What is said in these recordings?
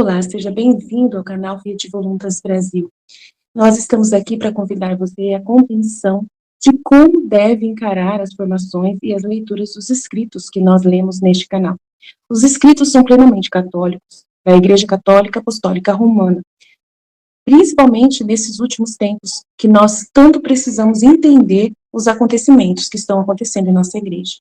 Olá, seja bem-vindo ao canal Fiat Voluntas Brasil. Nós estamos aqui para convidar você à compreensão de como deve encarar as formações e as leituras dos escritos que nós lemos neste canal. Os escritos são plenamente católicos, da Igreja Católica Apostólica Romana, principalmente nesses últimos tempos, que nós tanto precisamos entender os acontecimentos que estão acontecendo em nossa igreja.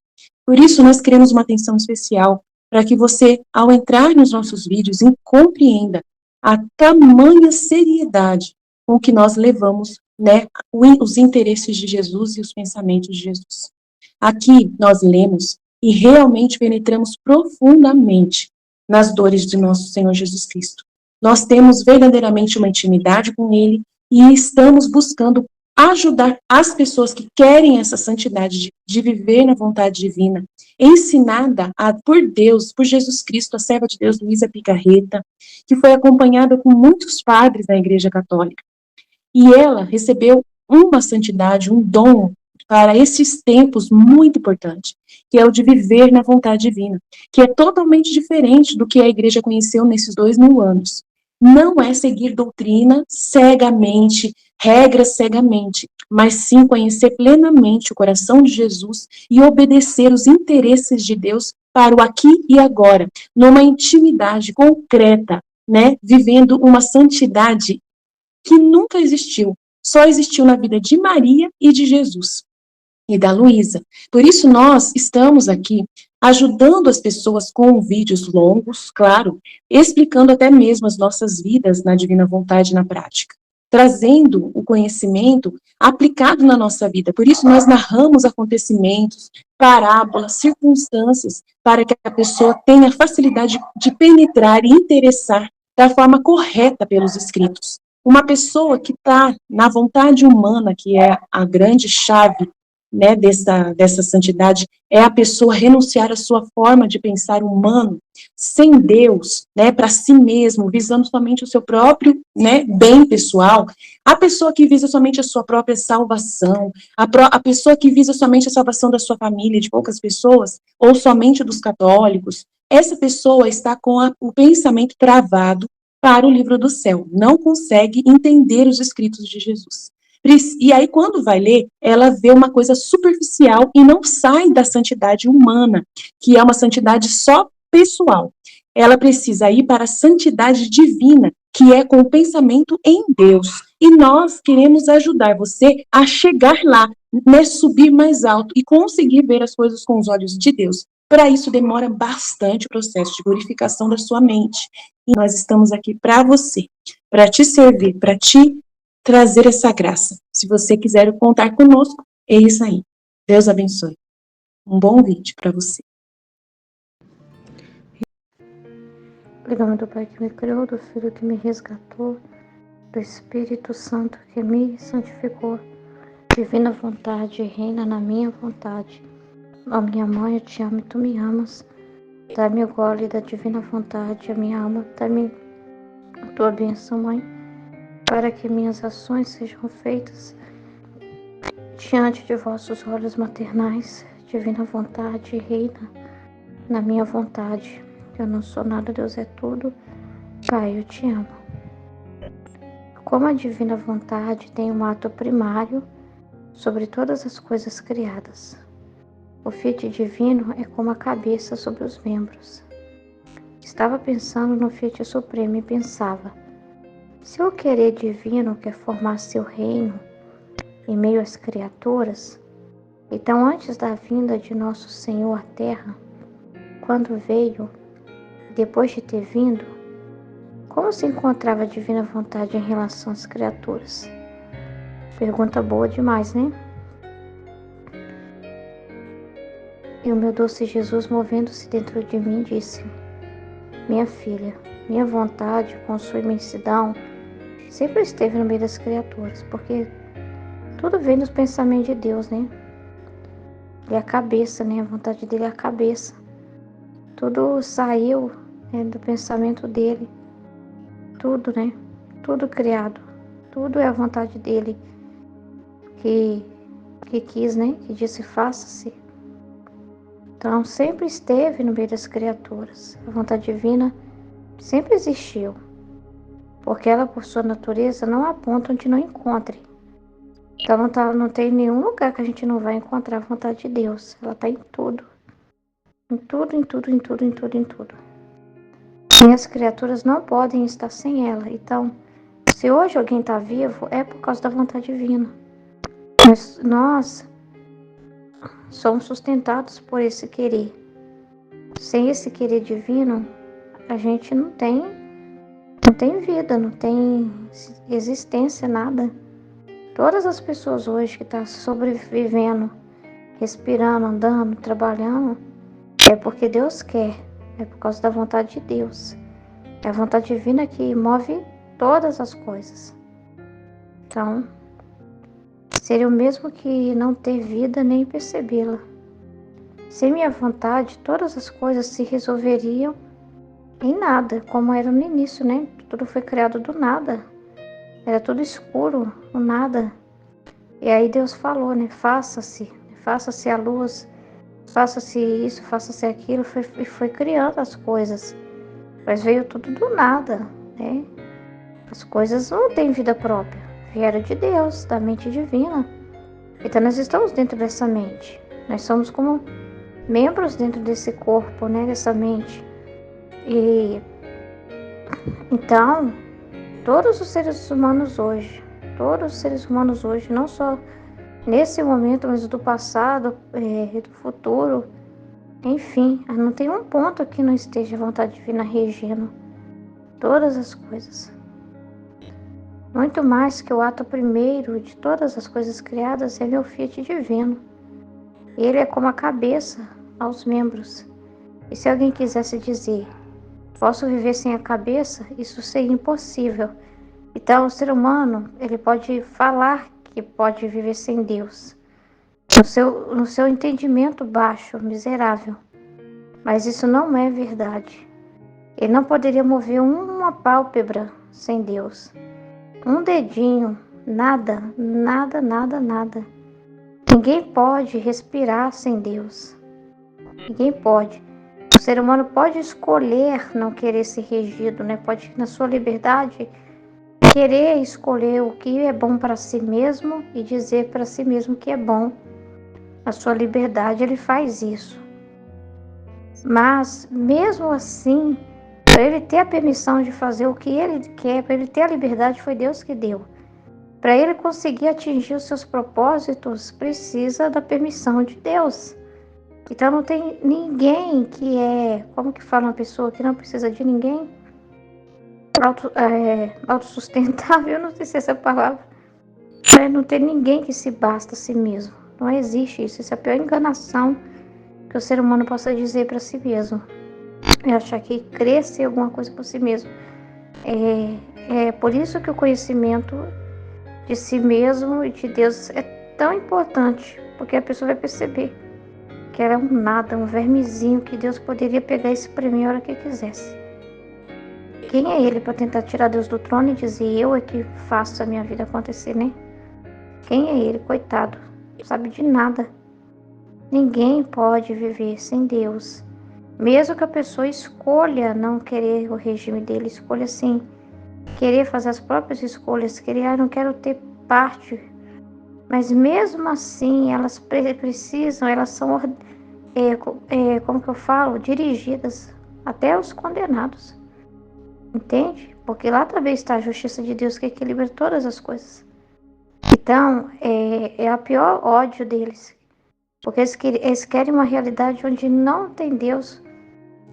Por isso, nós queremos uma atenção especial para que você, ao entrar nos nossos vídeos, compreenda a tamanha seriedade com que nós levamos, né, os interesses de Jesus e os pensamentos de Jesus. Aqui nós lemos e realmente penetramos profundamente nas dores de nosso Senhor Jesus Cristo. Nós temos verdadeiramente uma intimidade com Ele e estamos buscando ajudar as pessoas que querem essa santidade de viver na vontade divina, ensinada por Deus, por Jesus Cristo, a serva de Deus, Luísa Picarreta, que foi acompanhada com muitos padres da Igreja Católica. E ela recebeu uma santidade, um dom para esses tempos muito importante, que é o de viver na vontade divina, que é totalmente diferente do que a Igreja conheceu nesses 2000 anos. Não é seguir doutrina cegamente, regras cegamente, mas sim conhecer plenamente o coração de Jesus e obedecer os interesses de Deus para o aqui e agora, numa intimidade concreta, né, vivendo uma santidade que nunca existiu, só existiu na vida de Maria e de Jesus e da Luísa. Por isso nós estamos aqui ajudando as pessoas com vídeos longos, claro, explicando até mesmo as nossas vidas na divina vontade na prática, trazendo o conhecimento aplicado na nossa vida. Por isso nós narramos acontecimentos, parábolas, circunstâncias, para que a pessoa tenha facilidade de penetrar e interessar da forma correta pelos escritos. Uma pessoa que está na vontade humana, que é a grande chave, né, dessa santidade, é a pessoa renunciar à sua forma de pensar humano, sem Deus, né, para si mesmo, visando somente o seu próprio, né, bem pessoal. A pessoa que visa somente a sua própria salvação, a pessoa que visa somente a salvação da sua família, de poucas pessoas, ou somente dos católicos, essa pessoa está com o pensamento travado para o livro do céu, não consegue entender os escritos de Jesus. E aí, quando vai ler, ela vê uma coisa superficial e não sai da santidade humana, que é uma santidade só pessoal. Ela precisa ir para a santidade divina, que é com o pensamento em Deus. E nós queremos ajudar você a chegar lá, né, subir mais alto e conseguir ver as coisas com os olhos de Deus. Para isso, demora bastante o processo de purificação da sua mente. E nós estamos aqui para você, para te servir, para te trazer essa graça. Se você quiser contar conosco, é isso aí. Deus abençoe. Um bom vídeo para você. Obrigado do Pai que me criou, do Filho que me resgatou, do Espírito Santo que me santificou. Divina vontade, reina na minha vontade. Ó minha mãe, eu te amo e tu me amas. Dá-me o gole da divina vontade, a minha alma, dá-me a tua bênção, Mãe, para que minhas ações sejam feitas diante de vossos olhos maternais. Divina vontade, reina na minha vontade. Eu não sou nada, Deus é tudo. Pai, eu te amo. Como a divina vontade tem um ato primário sobre todas as coisas criadas, o Fiat divino é como a cabeça sobre os membros. Estava pensando no Fiat Supremo e pensava: se o querer divino quer formar seu reino em meio às criaturas, então antes da vinda de nosso Senhor à Terra, quando veio, depois de ter vindo, como se encontrava a divina vontade em relação às criaturas? Pergunta boa demais, né? E o meu doce Jesus, movendo-se dentro de mim, disse: minha filha, minha vontade, com sua imensidão, sempre esteve no meio das criaturas, porque tudo vem dos pensamentos de Deus, né? Ele é a cabeça, né? A vontade dele é a cabeça. Tudo saiu, né, do pensamento dele. Tudo, né? Tudo criado. Tudo é a vontade dele que quis, né? Que disse faça-se. Então sempre esteve no meio das criaturas. A vontade divina sempre existiu, porque ela, por sua natureza, não aponta onde não encontre. Então não tem nenhum lugar que a gente não vai encontrar a vontade de Deus. Ela está em tudo. Em tudo, em tudo, em tudo, em tudo, em tudo. E as criaturas não podem estar sem ela. Então, se hoje alguém está vivo, é por causa da vontade divina. Nós somos sustentados por esse querer. Sem esse querer divino, a gente não tem vida, não tem existência, nada. Todas as pessoas hoje que estão sobrevivendo, respirando, andando, trabalhando, é porque Deus quer, é por causa da vontade de Deus. É a vontade divina que move todas as coisas. Então, seria o mesmo que não ter vida nem percebê-la. Sem minha vontade, todas as coisas se resolveriam em nada, como era no início, né? Tudo foi criado do nada. Era tudo escuro, o nada. E aí Deus falou, né? Faça-se a luz, faça-se isso, faça-se aquilo. E foi criando as coisas. Mas veio tudo do nada, né? As coisas não têm vida própria. Vieram de Deus, da mente divina. Então nós estamos dentro dessa mente. Nós somos como membros dentro desse corpo, né? Dessa mente. E então, todos os seres humanos hoje, não só nesse momento, mas do passado, do futuro, enfim, não tem um ponto que não esteja a vontade divina regendo todas as coisas. Muito mais que o ato primeiro de todas as coisas criadas é meu Fiat divino. Ele é como a cabeça aos membros. E se alguém quisesse dizer, posso viver sem a cabeça, isso seria impossível. Então, o ser humano, ele pode falar que pode viver sem Deus, no seu entendimento baixo, miserável. Mas isso não é verdade. Ele não poderia mover uma pálpebra sem Deus. Um dedinho, nada, nada, nada, nada. Ninguém pode respirar sem Deus. Ninguém pode. O ser humano pode escolher não querer ser regido, né? Pode, na sua liberdade, querer escolher o que é bom para si mesmo e dizer para si mesmo que é bom. Na sua liberdade, ele faz isso. Mas, mesmo assim, para ele ter a permissão de fazer o que ele quer, para ele ter a liberdade, foi Deus que deu. Para ele conseguir atingir os seus propósitos, precisa da permissão de Deus. Então não tem ninguém que como que fala uma pessoa que não precisa de ninguém? Autossustentável, eu não sei se é essa palavra. Não tem ninguém que se basta a si mesmo. Não existe isso. Isso é a pior enganação que o ser humano possa dizer para si mesmo. É achar que cresce alguma coisa por si mesmo. É por isso que o conhecimento de si mesmo e de Deus é tão importante. Porque a pessoa vai perceber que era um nada, um vermezinho que Deus poderia pegar e espremer a hora que quisesse. Quem é ele para tentar tirar Deus do trono e dizer eu é que faço a minha vida acontecer, né? Quem é ele? Coitado, não sabe de nada. Ninguém pode viver sem Deus. Mesmo que a pessoa escolha não querer o regime dele, escolha assim, querer fazer as próprias escolhas, querer, não quero ter parte. Mas mesmo assim, elas precisam, elas são, como que eu falo, dirigidas até os condenados. Entende? Porque lá também está a justiça de Deus que equilibra todas as coisas. Então, é a pior ódio deles. Porque eles querem uma realidade onde não tem Deus,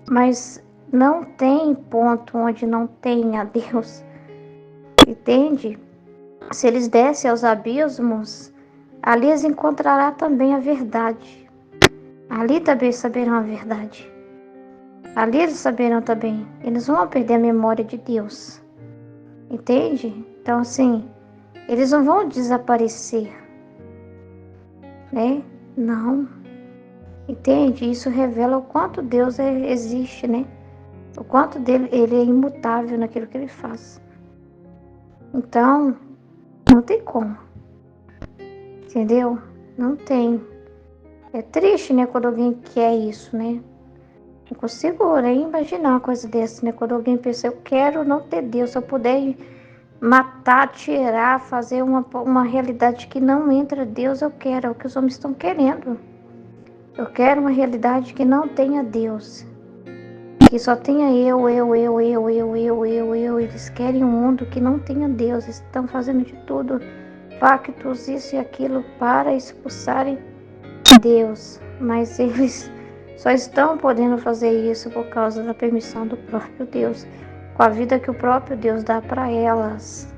mas não tem ponto onde não tenha Deus. Entende? Se eles descem aos abismos, ali eles encontrarão também a verdade. Ali também saberão a verdade. Ali eles saberão também. Eles vão perder a memória de Deus. Entende? Então, assim, eles não vão desaparecer. Né? Não. Entende? Isso revela o quanto Deus existe, né? O quanto ele é imutável naquilo que ele faz. Então, não tem como. Entendeu? Não tem. É triste, né, quando alguém quer isso, né? Não consigo nem imaginar uma coisa dessa, né? Quando alguém pensa, eu quero não ter Deus, se eu puder matar, tirar, fazer uma realidade que não entra Deus, eu quero. É o que os homens estão querendo. Eu quero uma realidade que não tenha Deus. Que só tenha eu. Eles querem um mundo que não tenha Deus. Eles estão fazendo de tudo, pactos, isso e aquilo, para expulsarem Deus. Mas eles só estão podendo fazer isso por causa da permissão do próprio Deus, com a vida que o próprio Deus dá para elas.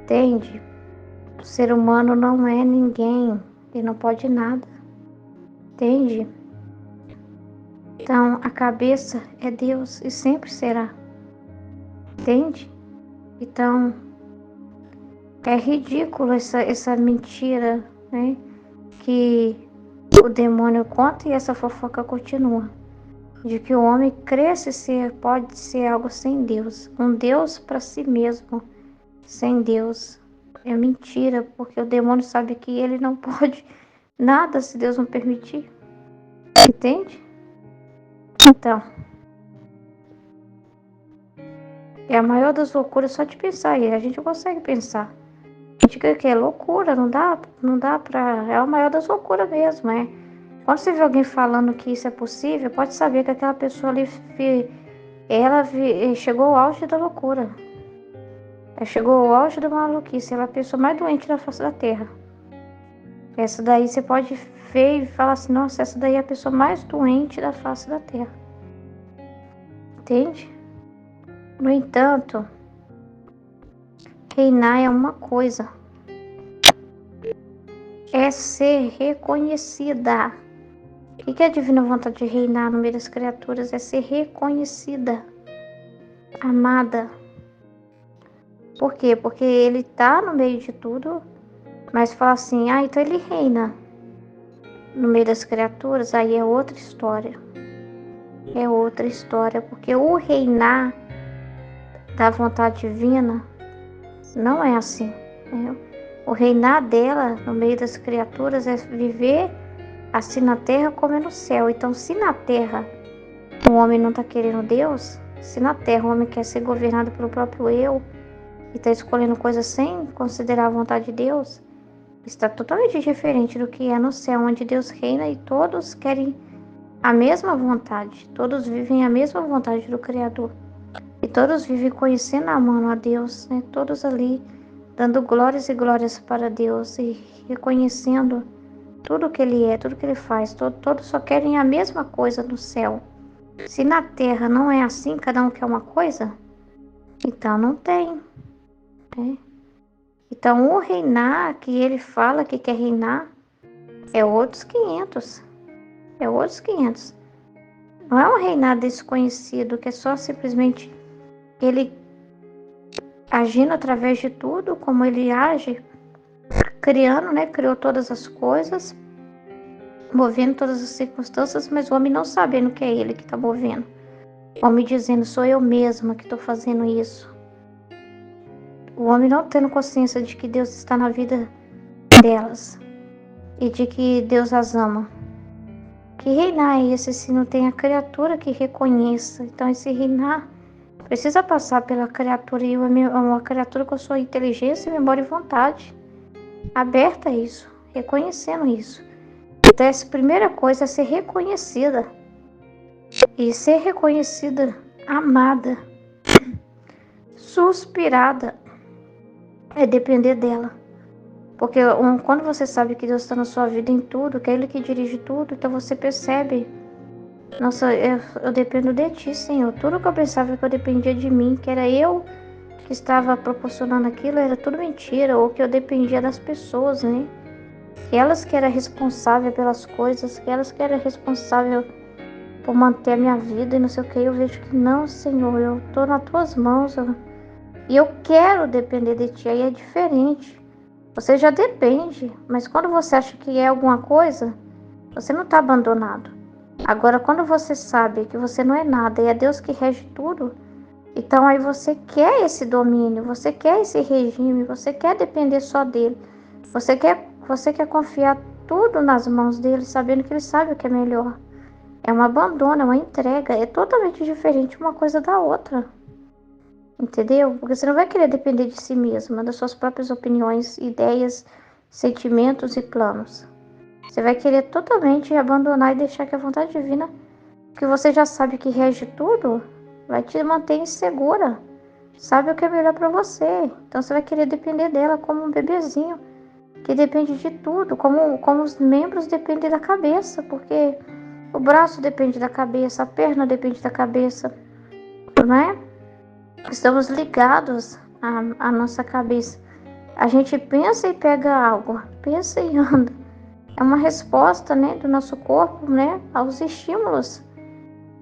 Entende? O ser humano não é ninguém, ele não pode nada. Entende? Então, a cabeça é Deus e sempre será. Entende? Então, é ridículo essa mentira, né? Que o demônio conta e essa fofoca continua. De que o homem pode ser algo sem Deus. Um Deus para si mesmo, sem Deus. É mentira, porque o demônio sabe que ele não pode nada se Deus não permitir. Entende? Então, é a maior das loucuras só de pensar. E a gente consegue pensar. A gente crê que é loucura, não dá pra... É a maior das loucuras mesmo, é. Quando você vê alguém falando que isso é possível, pode saber que aquela pessoa ali, chegou ao auge da loucura. Ela chegou ao auge da maluquice. Ela é a pessoa mais doente da face da terra. Essa daí você pode ver e falar assim, nossa, essa daí é a pessoa mais doente da face da terra. Entende? No entanto, reinar é uma coisa. É ser reconhecida. O que é a divina vontade de reinar no meio das criaturas? É ser reconhecida, amada. Por quê? Porque ele tá no meio de tudo, mas fala assim, então ele reina no meio das criaturas, aí é outra história. É outra história, porque o reinar da vontade divina não é assim, né? O reinar dela no meio das criaturas é viver assim na terra como é no céu. Então, se na terra o homem não está querendo Deus, se na terra o homem quer ser governado pelo próprio eu e está escolhendo coisas sem considerar a vontade de Deus, está totalmente diferente do que é no céu, onde Deus reina e todos querem a mesma vontade, todos vivem a mesma vontade do Criador. E todos vivem conhecendo, amando a Deus, né? Todos ali dando glórias e glórias para Deus e reconhecendo tudo que Ele é, tudo que Ele faz. Todos só querem a mesma coisa no céu. Se na terra não é assim, cada um quer uma coisa, então não tem, né? Então o reinar que Ele fala que quer reinar é outros 500. É outros 500. Não é um reinado desconhecido, que é só simplesmente Ele agindo através de tudo, como Ele age, criando, né? Criou todas as coisas, movendo todas as circunstâncias, mas o homem não sabendo que é Ele que está movendo. O homem dizendo, sou eu mesma que estou fazendo isso. O homem não tendo consciência de que Deus está na vida delas e de que Deus as ama. Que reinar é esse se não tem a criatura que reconheça? Então esse reinar precisa passar pela criatura, e uma criatura com a sua inteligência, memória e vontade aberta a isso, reconhecendo isso. Então essa primeira coisa é ser reconhecida. E ser reconhecida, amada, suspirada, é depender dela. Porque quando você sabe que Deus está na sua vida em tudo, que é Ele que dirige tudo, então você percebe, nossa, eu dependo de Ti, Senhor. Tudo que eu pensava que eu dependia de mim, que era eu que estava proporcionando aquilo, era tudo mentira, ou que eu dependia das pessoas, né? Que elas que eram responsáveis pelas coisas, que elas que eram responsáveis por manter a minha vida e não sei o que. Eu vejo que não, Senhor, eu estou nas Tuas mãos, e eu quero depender de Ti. Aí é diferente. Você já depende, mas quando você acha que é alguma coisa, você não está abandonado. Agora, quando você sabe que você não é nada e é Deus que rege tudo, então aí você quer esse domínio, você quer esse regime, você quer depender só dele. Você quer confiar tudo nas mãos dele, sabendo que ele sabe o que é melhor. É um abandono, é uma entrega. É totalmente diferente uma coisa da outra. Entendeu? Porque você não vai querer depender de si mesma, das suas próprias opiniões, ideias, sentimentos e planos. Você vai querer totalmente abandonar e deixar que a vontade divina, que você já sabe que rege tudo, vai te manter insegura. Sabe o que é melhor para você. Então você vai querer depender dela como um bebezinho, que depende de tudo, como os membros dependem da cabeça, porque o braço depende da cabeça, a perna depende da cabeça, não é? Estamos ligados à nossa cabeça. A gente pensa e pega algo, pensa e anda. É uma resposta, né, do nosso corpo, né, aos estímulos.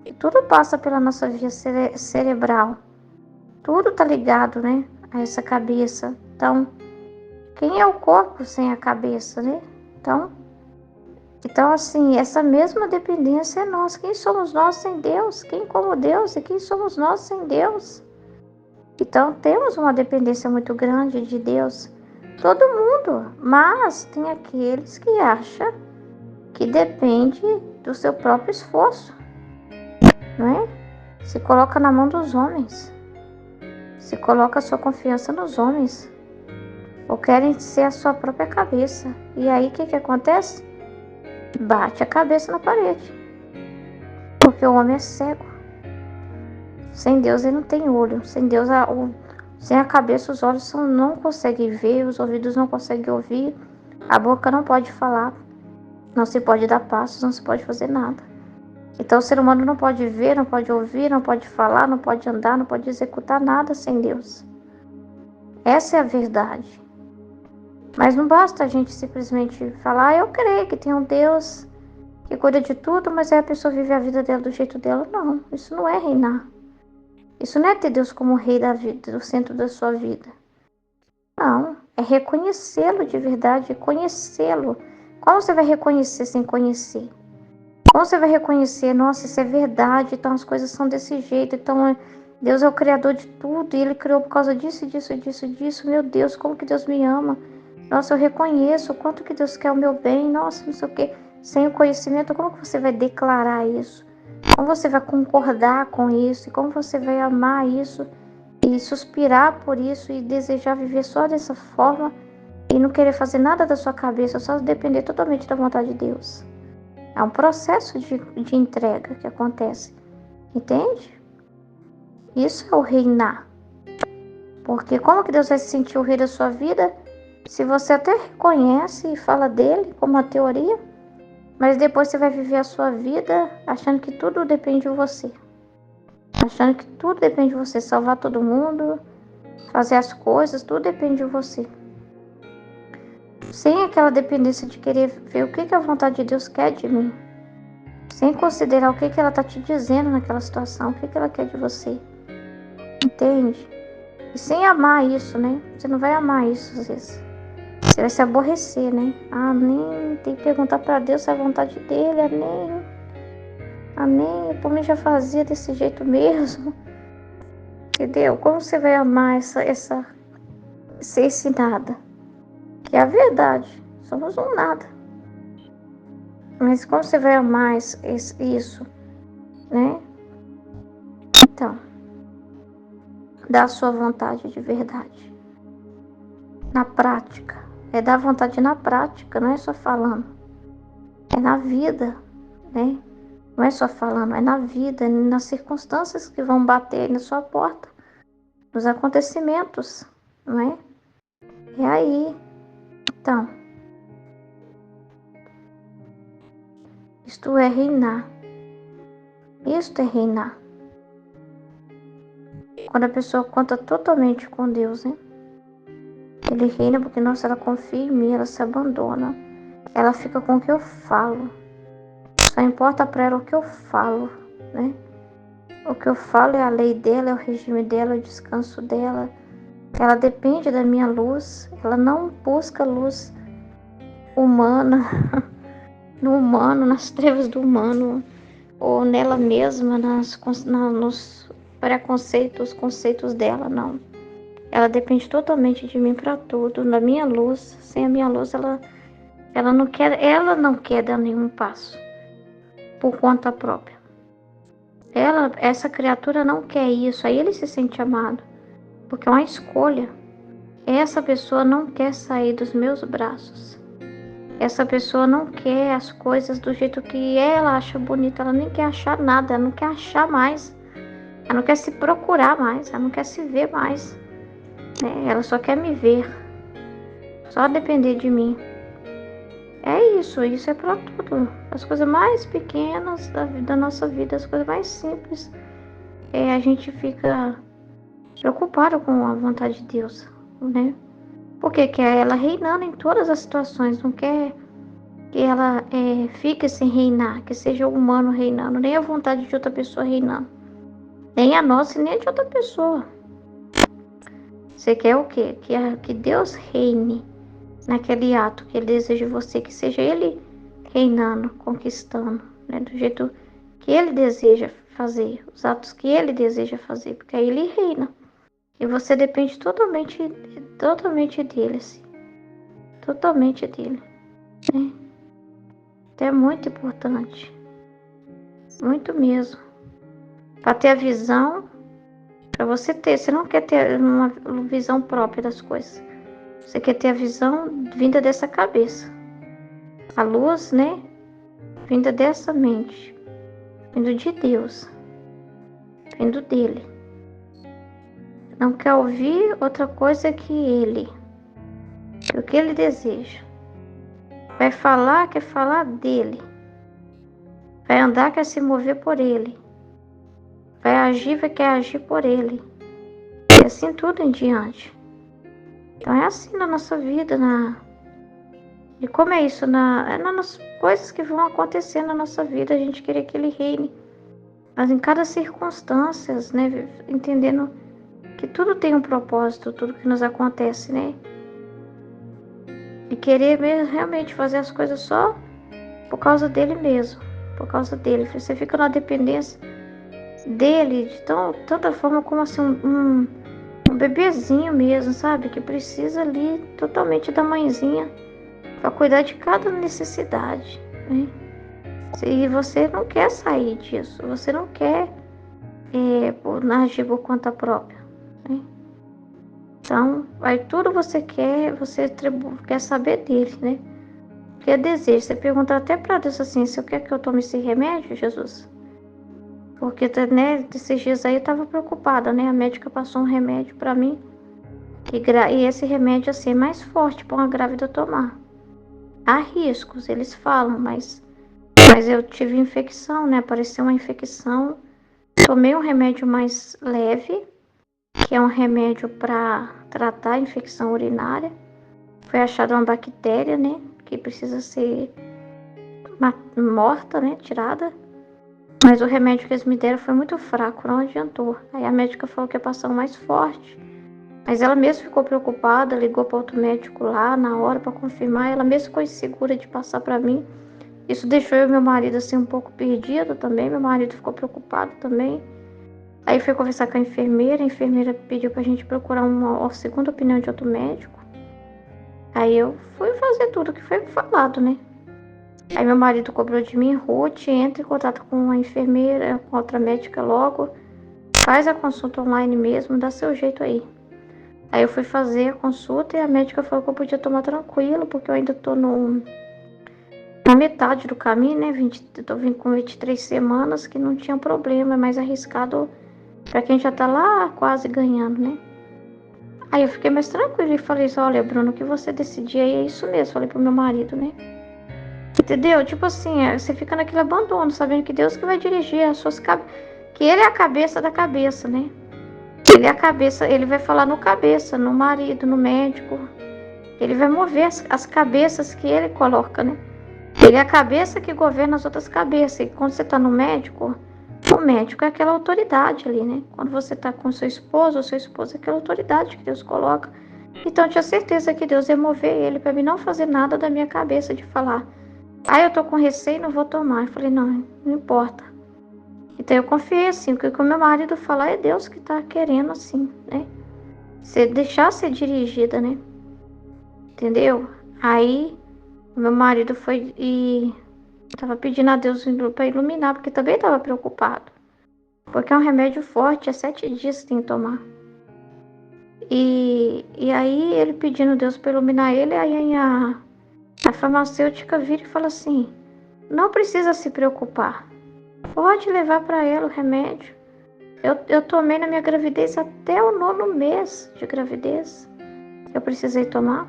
E tudo passa pela nossa via cerebral. Tudo tá ligado, né, a essa cabeça. Então, quem é o corpo sem a cabeça, né? Então assim, essa mesma dependência é nossa. Quem somos nós sem Deus? Quem como Deus e quem somos nós sem Deus? Então, temos uma dependência muito grande de Deus. Todo mundo, mas tem aqueles que acham que depende do seu próprio esforço, não é? Se coloca na mão dos homens, se coloca a sua confiança nos homens, ou querem ser a sua própria cabeça. E aí o que acontece? Bate a cabeça na parede, porque o homem é cego. Sem Deus ele não tem olho, sem Deus sem a cabeça os olhos não conseguem ver, os ouvidos não conseguem ouvir, a boca não pode falar, não se pode dar passos, não se pode fazer nada. Então o ser humano não pode ver, não pode ouvir, não pode falar, não pode andar, não pode executar nada sem Deus. Essa é a verdade. Mas não basta a gente simplesmente falar, eu creio que tem um Deus que cuida de tudo, mas aí a pessoa vive a vida dela do jeito dela. Não, isso não é reinar. Isso não é ter Deus como rei da vida, do centro da sua vida. Não, é reconhecê-lo de verdade, conhecê-lo. Como você vai reconhecer sem conhecer? Como você vai reconhecer, nossa, isso é verdade, então as coisas são desse jeito, então Deus é o criador de tudo, e Ele criou por causa disso, disso, disso, disso, meu Deus, como que Deus me ama? Nossa, eu reconheço o quanto que Deus quer o meu bem, nossa, não sei o quê. Sem o conhecimento, como que você vai declarar isso? Como você vai concordar com isso? E como você vai amar isso? E suspirar por isso e desejar viver só dessa forma e não querer fazer nada da sua cabeça, só depender totalmente da vontade de Deus. É um processo de entrega que acontece, entende? Isso é o reinar. Porque como que Deus vai se sentir o rei da sua vida se você até reconhece e fala dele como uma teoria, mas depois você vai viver a sua vida achando que tudo depende de você. Achando que tudo depende de você, salvar todo mundo, fazer as coisas, tudo depende de você. Sem aquela dependência de querer ver o que a vontade de Deus quer de mim. Sem considerar o que ela está te dizendo naquela situação, o que ela quer de você. Entende? E sem amar isso, né? Você não vai amar isso às vezes. Você vai se aborrecer, né? Nem tem que perguntar para Deus se é a vontade dele, nem por mim já fazia desse jeito mesmo. Entendeu? Como você vai amar ser esse nada? Que é a verdade. Somos um nada. Mas como você vai amar isso, né? Então, dá a sua vontade de verdade. Na prática. É dar vontade na prática, não é só falando. É na vida, né? Não é só falando, é na vida, nas circunstâncias que vão bater na sua porta, nos acontecimentos, não é? E aí, então, isto é reinar. Isto é reinar. Quando a pessoa conta totalmente com Deus, né? Ele reina porque, nossa, ela confia em mim, ela se abandona. Ela fica com o que eu falo. Só importa para ela o que eu falo, né? O que eu falo é a lei dela, é o regime dela, é o descanso dela. Ela depende da minha luz. Ela não busca luz humana, no humano, nas trevas do humano, ou nela mesma, nos preconceitos, conceitos dela, não. Ela depende totalmente de mim para tudo, da minha luz. Sem a minha luz, ela não quer dar nenhum passo. por conta própria. Essa criatura não quer isso, aí ele se sente amado, porque é uma escolha. Essa pessoa não quer sair dos meus braços. Essa pessoa não quer as coisas do jeito que ela acha bonito, ela nem quer achar nada, ela não quer achar mais, ela não quer se procurar mais, ela não quer se ver mais, né? Ela só quer me ver, só depender de mim. É isso é para tudo. As coisas mais pequenas da nossa vida, as coisas mais simples, a gente fica preocupado com a vontade de Deus, né? Porque quer ela reinando em todas as situações, não quer que ela fique sem reinar, que seja o humano reinando, nem a vontade de outra pessoa reinando, nem a nossa, nem a de outra pessoa. Você quer o quê? Que Deus reine naquele ato que Ele deseja de você, que seja Ele reinando, conquistando, né? Do jeito que Ele deseja fazer, os atos que Ele deseja fazer, porque aí Ele reina. E você depende totalmente dele, assim. Totalmente dele, né? Então é muito importante. Muito mesmo. Para ter a visão, para você ter. Você não quer ter uma visão própria das coisas. Você quer ter a visão vinda dessa cabeça. A luz, né? Vinda dessa mente. Vindo de Deus. Vindo dele. Não quer ouvir outra coisa que ele. Que o que ele deseja. Vai falar, quer falar dele. Vai andar, quer se mover por ele. Vai agir, quer agir por ele. E assim tudo em diante. Então é assim na nossa vida, e como é isso, nas coisas que vão acontecer na nossa vida, a gente querer que ele reine. Mas em cada circunstância, né, entendendo que tudo tem um propósito, tudo que nos acontece, né? E querer mesmo, realmente fazer as coisas só por causa dele mesmo, por causa dele. Você fica na dependência dele de tanta forma como assim um bebezinho mesmo, sabe? Que precisa ali totalmente da mãezinha para cuidar de cada necessidade, né? Se você não quer sair disso, você não quer agir por conta própria, né? Então, aí tudo você quer saber dele, né? Que é desejo. Você pergunta até para Deus assim: se eu quer que eu tome esse remédio, Jesus? Porque, né, esses dias aí eu estava preocupada, né? A médica passou um remédio para mim. E esse remédio, assim, é mais forte para uma grávida tomar. Há riscos, eles falam, mas eu tive infecção, né? Apareceu uma infecção. Tomei um remédio mais leve, que é um remédio para tratar a infecção urinária. Foi achada uma bactéria, né? Que precisa ser morta, né? Tirada. Mas o remédio que eles me deram foi muito fraco, não adiantou. Aí a médica falou que ia passar um mais forte. Mas ela mesmo ficou preocupada, ligou para outro médico lá na hora para confirmar. Ela mesmo ficou insegura de passar para mim. Isso deixou eu e meu marido assim um pouco perdido também. Meu marido ficou preocupado também. Aí fui conversar com a enfermeira pediu pra gente procurar uma segunda opinião de outro médico. Aí eu fui fazer tudo que foi falado, né? Aí meu marido cobrou de mim: Ruth, entra em contato com a enfermeira, com a outra médica logo. Faz a consulta online mesmo, dá seu jeito aí. Aí eu fui fazer a consulta e a médica falou que eu podia tomar tranquilo, porque eu ainda tô na metade do caminho, né? Tô vindo com 23 semanas, que não tinha problema, é mais arriscado pra quem já tá lá quase ganhando, né? Aí eu fiquei mais tranquila e falei assim: olha, Bruno, o que você decidir aí é isso mesmo. Falei pro meu marido, né? Entendeu? Tipo assim, você fica naquele abandono, sabendo que Deus que vai dirigir as suas cabeças. Que Ele é a cabeça da cabeça, né? Ele é a cabeça, Ele vai falar no cabeça, no marido, no médico. Ele vai mover as cabeças que Ele coloca, né? Ele é a cabeça que governa as outras cabeças. E quando você tá no médico, o médico é aquela autoridade ali, né? Quando você tá com seu esposo ou seu esposo, é aquela autoridade que Deus coloca. Então eu tinha certeza que Deus ia mover ele para mim não fazer nada da minha cabeça de falar: eu tô com receio e não vou tomar. Eu falei: não importa. Então eu confiei assim, porque o meu marido falar é Deus que tá querendo assim, né? Você deixar ser dirigida, né? Entendeu? Aí o meu marido foi e Estava pedindo a Deus para iluminar, porque também estava preocupado. Porque é um remédio forte, é 7 dias que tem que tomar. E aí ele pedindo a Deus para iluminar ele, aí a farmacêutica vira e fala assim: não precisa se preocupar, pode levar para ela o remédio. Eu tomei na minha gravidez até o 9º mês de gravidez. Eu precisei tomar.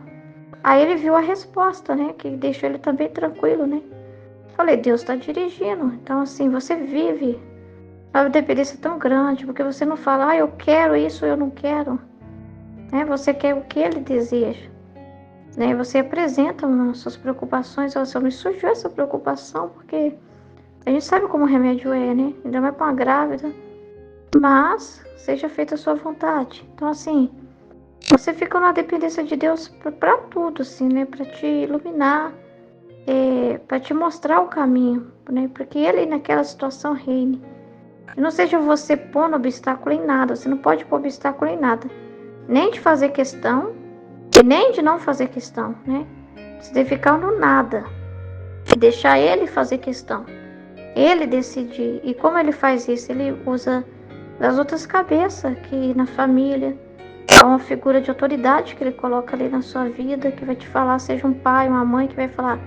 Aí ele viu a resposta, né? Que deixou ele também tranquilo, né? Falei, Deus está dirigindo. Então, assim, você vive uma dependência tão grande, porque você não fala, eu quero isso, eu não quero. Né? Você quer o que ele deseja. Né? Você apresenta as suas preocupações. Só me surgiu essa preocupação, porque a gente sabe como o remédio é, né? Ainda mais para uma grávida. Mas seja feita a sua vontade. Então, assim, você fica na dependência de Deus para tudo, assim, né? Para te iluminar, para te mostrar o caminho, né? Porque Ele naquela situação reine. E não seja você pondo obstáculo em nada. Você não pode pôr obstáculo em nada. Nem de fazer questão e nem de não fazer questão, né? Você deve ficar no nada. E deixar Ele fazer questão. Ele decidir. E como Ele faz isso? Ele usa das outras cabeças que na família é uma figura de autoridade que ele coloca ali na sua vida, que vai te falar, seja um pai, uma mãe que vai falar,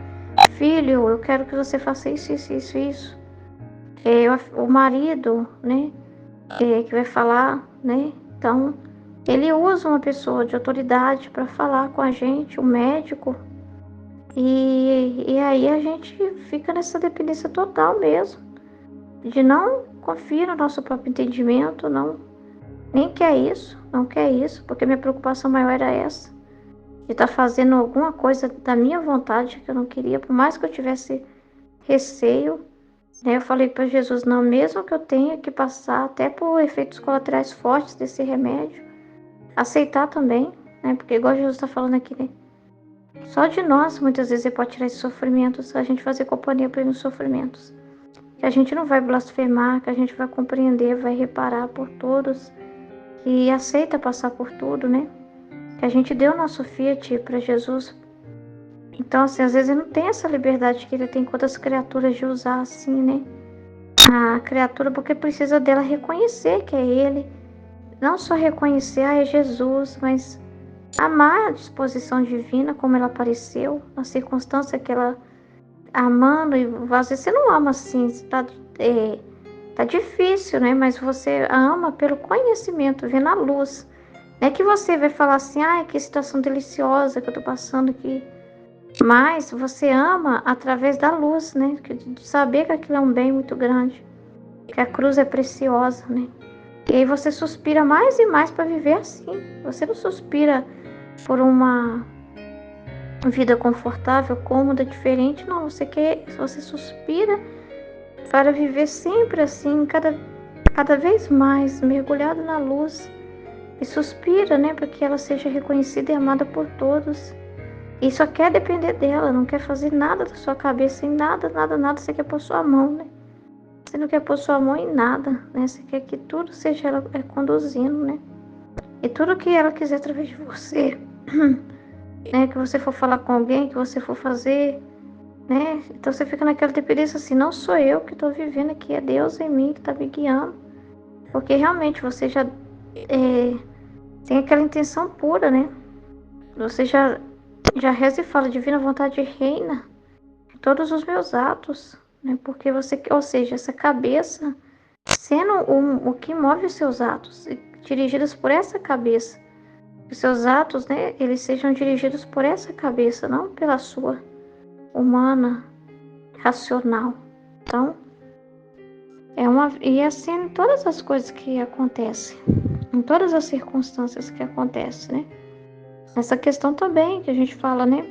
filho, eu quero que você faça isso, isso, isso, isso. O marido, né, que vai falar, né, então ele usa uma pessoa de autoridade para falar com a gente, o médico, e aí a gente fica nessa dependência total mesmo, de não confiar no nosso próprio entendimento, nem quer isso, não quer isso, porque minha preocupação maior era essa, de estar fazendo alguma coisa da minha vontade que eu não queria, por mais que eu tivesse receio, né? Eu falei para Jesus, não, mesmo que eu tenha que passar até por efeitos colaterais fortes desse remédio, aceitar também, né? Porque igual Jesus está falando aqui, né? Só de nós, muitas vezes, ele pode tirar esses sofrimentos, a gente fazer companhia para ele nos sofrimentos. Que a gente não vai blasfemar, que a gente vai compreender, vai reparar por todos, e aceita passar por tudo, né? Que a gente deu o nosso Fiat para Jesus. Então, assim, às vezes ele não tem essa liberdade que ele tem com outras criaturas de usar assim, né? A criatura, porque precisa dela reconhecer que é ele. Não só reconhecer, é Jesus, mas amar a disposição divina, como ela apareceu, na circunstância que ela amando, e às vezes você não ama assim, tá difícil, né? Mas você ama pelo conhecimento, vendo a luz. Não é que você vai falar assim, ai, que situação deliciosa que eu tô passando aqui. Mas você ama através da luz, né? De saber que aquilo é um bem muito grande. Que a cruz é preciosa, né? E aí você suspira mais e mais para viver assim. Você não suspira por uma vida confortável, cômoda, diferente. Não, você suspira para viver sempre assim, cada vez mais mergulhado na luz. E suspira, né, para que ela seja reconhecida e amada por todos. E só quer depender dela, não quer fazer nada da sua cabeça, em nada, nada, nada. Você quer pôr sua mão, né? Você não quer pôr sua mão em nada, né? Você quer que tudo seja ela conduzindo, né? E tudo que ela quiser através de você, né? Que você for falar com alguém, que você for fazer, né? Então você fica naquela dependência assim, não sou eu que estou vivendo aqui, é Deus em mim que está me guiando. Porque realmente você já tem aquela intenção pura, né? Você já reza e fala, divina vontade reina em todos os meus atos, né? Porque você, ou seja, essa cabeça sendo o que move os seus atos, dirigidos por essa cabeça. Os seus atos, né, eles sejam dirigidos por essa cabeça, não pela sua humana, racional. Então, e assim em todas as coisas que acontecem, em todas as circunstâncias que acontecem, né? Essa questão também que a gente fala, né?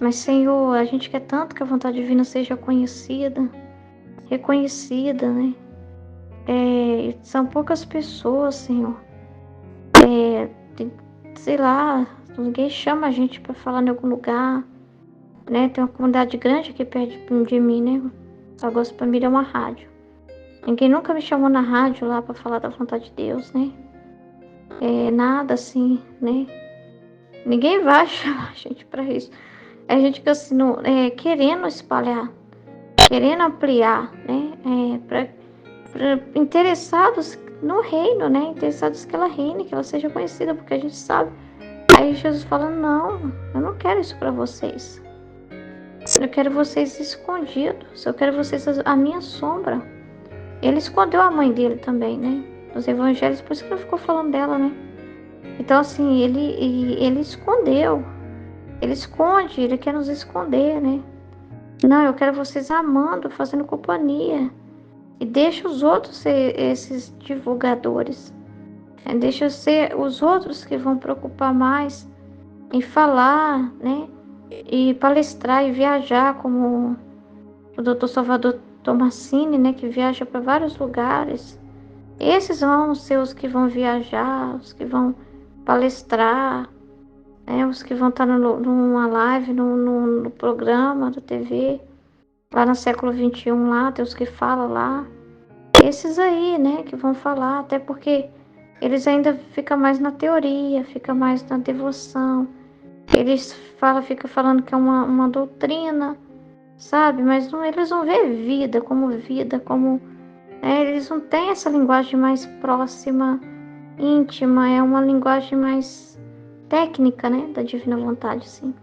Mas, Senhor, a gente quer tanto que a vontade divina seja conhecida, reconhecida, né? São poucas pessoas, Senhor. Sei lá, ninguém chama a gente para falar em algum lugar, né? Tem uma comunidade grande aqui perto de mim, né? Sagosto para mim é uma rádio. Ninguém nunca me chamou na rádio lá para falar da vontade de Deus, né? Nada assim, né? Ninguém vai chamar a gente para isso. A gente fica assim, querendo espalhar, querendo ampliar, né? Para interessados no reino, né? Interessados que ela reine, que ela seja conhecida, porque a gente sabe. Aí Jesus fala: não, eu não quero isso para vocês. Eu quero vocês escondidos. Eu quero vocês a minha sombra. Ele escondeu a mãe dele também, né? Nos evangelhos, por isso que não ficou falando dela, né? Então, assim, ele escondeu. Ele esconde, ele quer nos esconder, né? Não, eu quero vocês amando, fazendo companhia. E deixa os outros ser esses divulgadores. Deixa ser os outros que vão preocupar mais em falar, né? E palestrar e viajar, como o Dr. Salvador Tomasini, né? Que viaja para vários lugares. Esses vão ser os que vão viajar, os que vão palestrar, né? Os que vão estar numa live, no programa da TV. Lá no século XXI, lá, tem os que falam lá. Esses aí, né, que vão falar, até porque eles ainda ficam mais na teoria, ficam mais na devoção. Eles ficam falando que é uma doutrina, sabe? Mas não, eles não vê vida, como... eles não têm essa linguagem mais próxima, íntima, é uma linguagem mais técnica, né, da divina vontade, assim.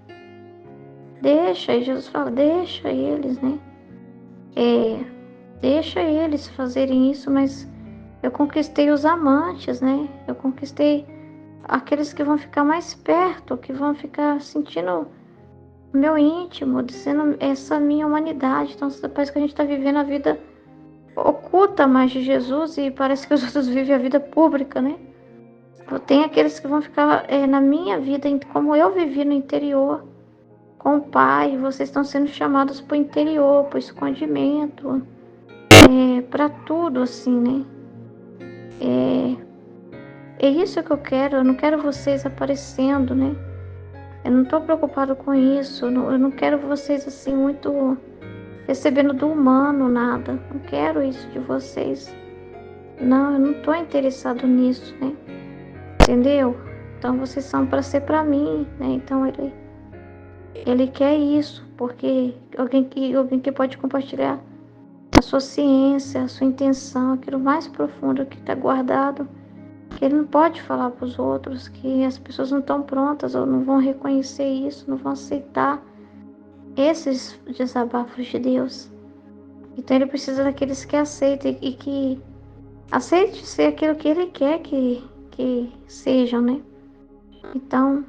Deixa, e Jesus fala, deixa eles, né? Deixa eles fazerem isso, mas eu conquistei os amantes, né? Eu conquistei aqueles que vão ficar mais perto, que vão ficar sentindo o meu íntimo, dizendo essa minha humanidade. Então, parece que a gente está vivendo a vida oculta mais de Jesus e parece que os outros vivem a vida pública, né? Tem aqueles que vão ficar na minha vida, como eu vivi no interior, com o Pai. Vocês estão sendo chamados para o interior, para o escondimento, para tudo, assim, né? É isso que eu quero. Eu não quero vocês aparecendo, né? Eu não estou preocupado com isso. Eu não quero vocês assim muito recebendo do humano nada. Não quero isso de vocês. Não, eu não estou interessado nisso, né? Entendeu? Então vocês são para ser para mim, né? Então ele quer isso, porque alguém que pode compartilhar a sua ciência, a sua intenção, aquilo mais profundo que está guardado, que ele não pode falar para os outros, que as pessoas não estão prontas ou não vão reconhecer isso, não vão aceitar esses desabafos de Deus. Então ele precisa daqueles que aceitem e que aceite ser aquilo que ele quer que sejam, né? Então,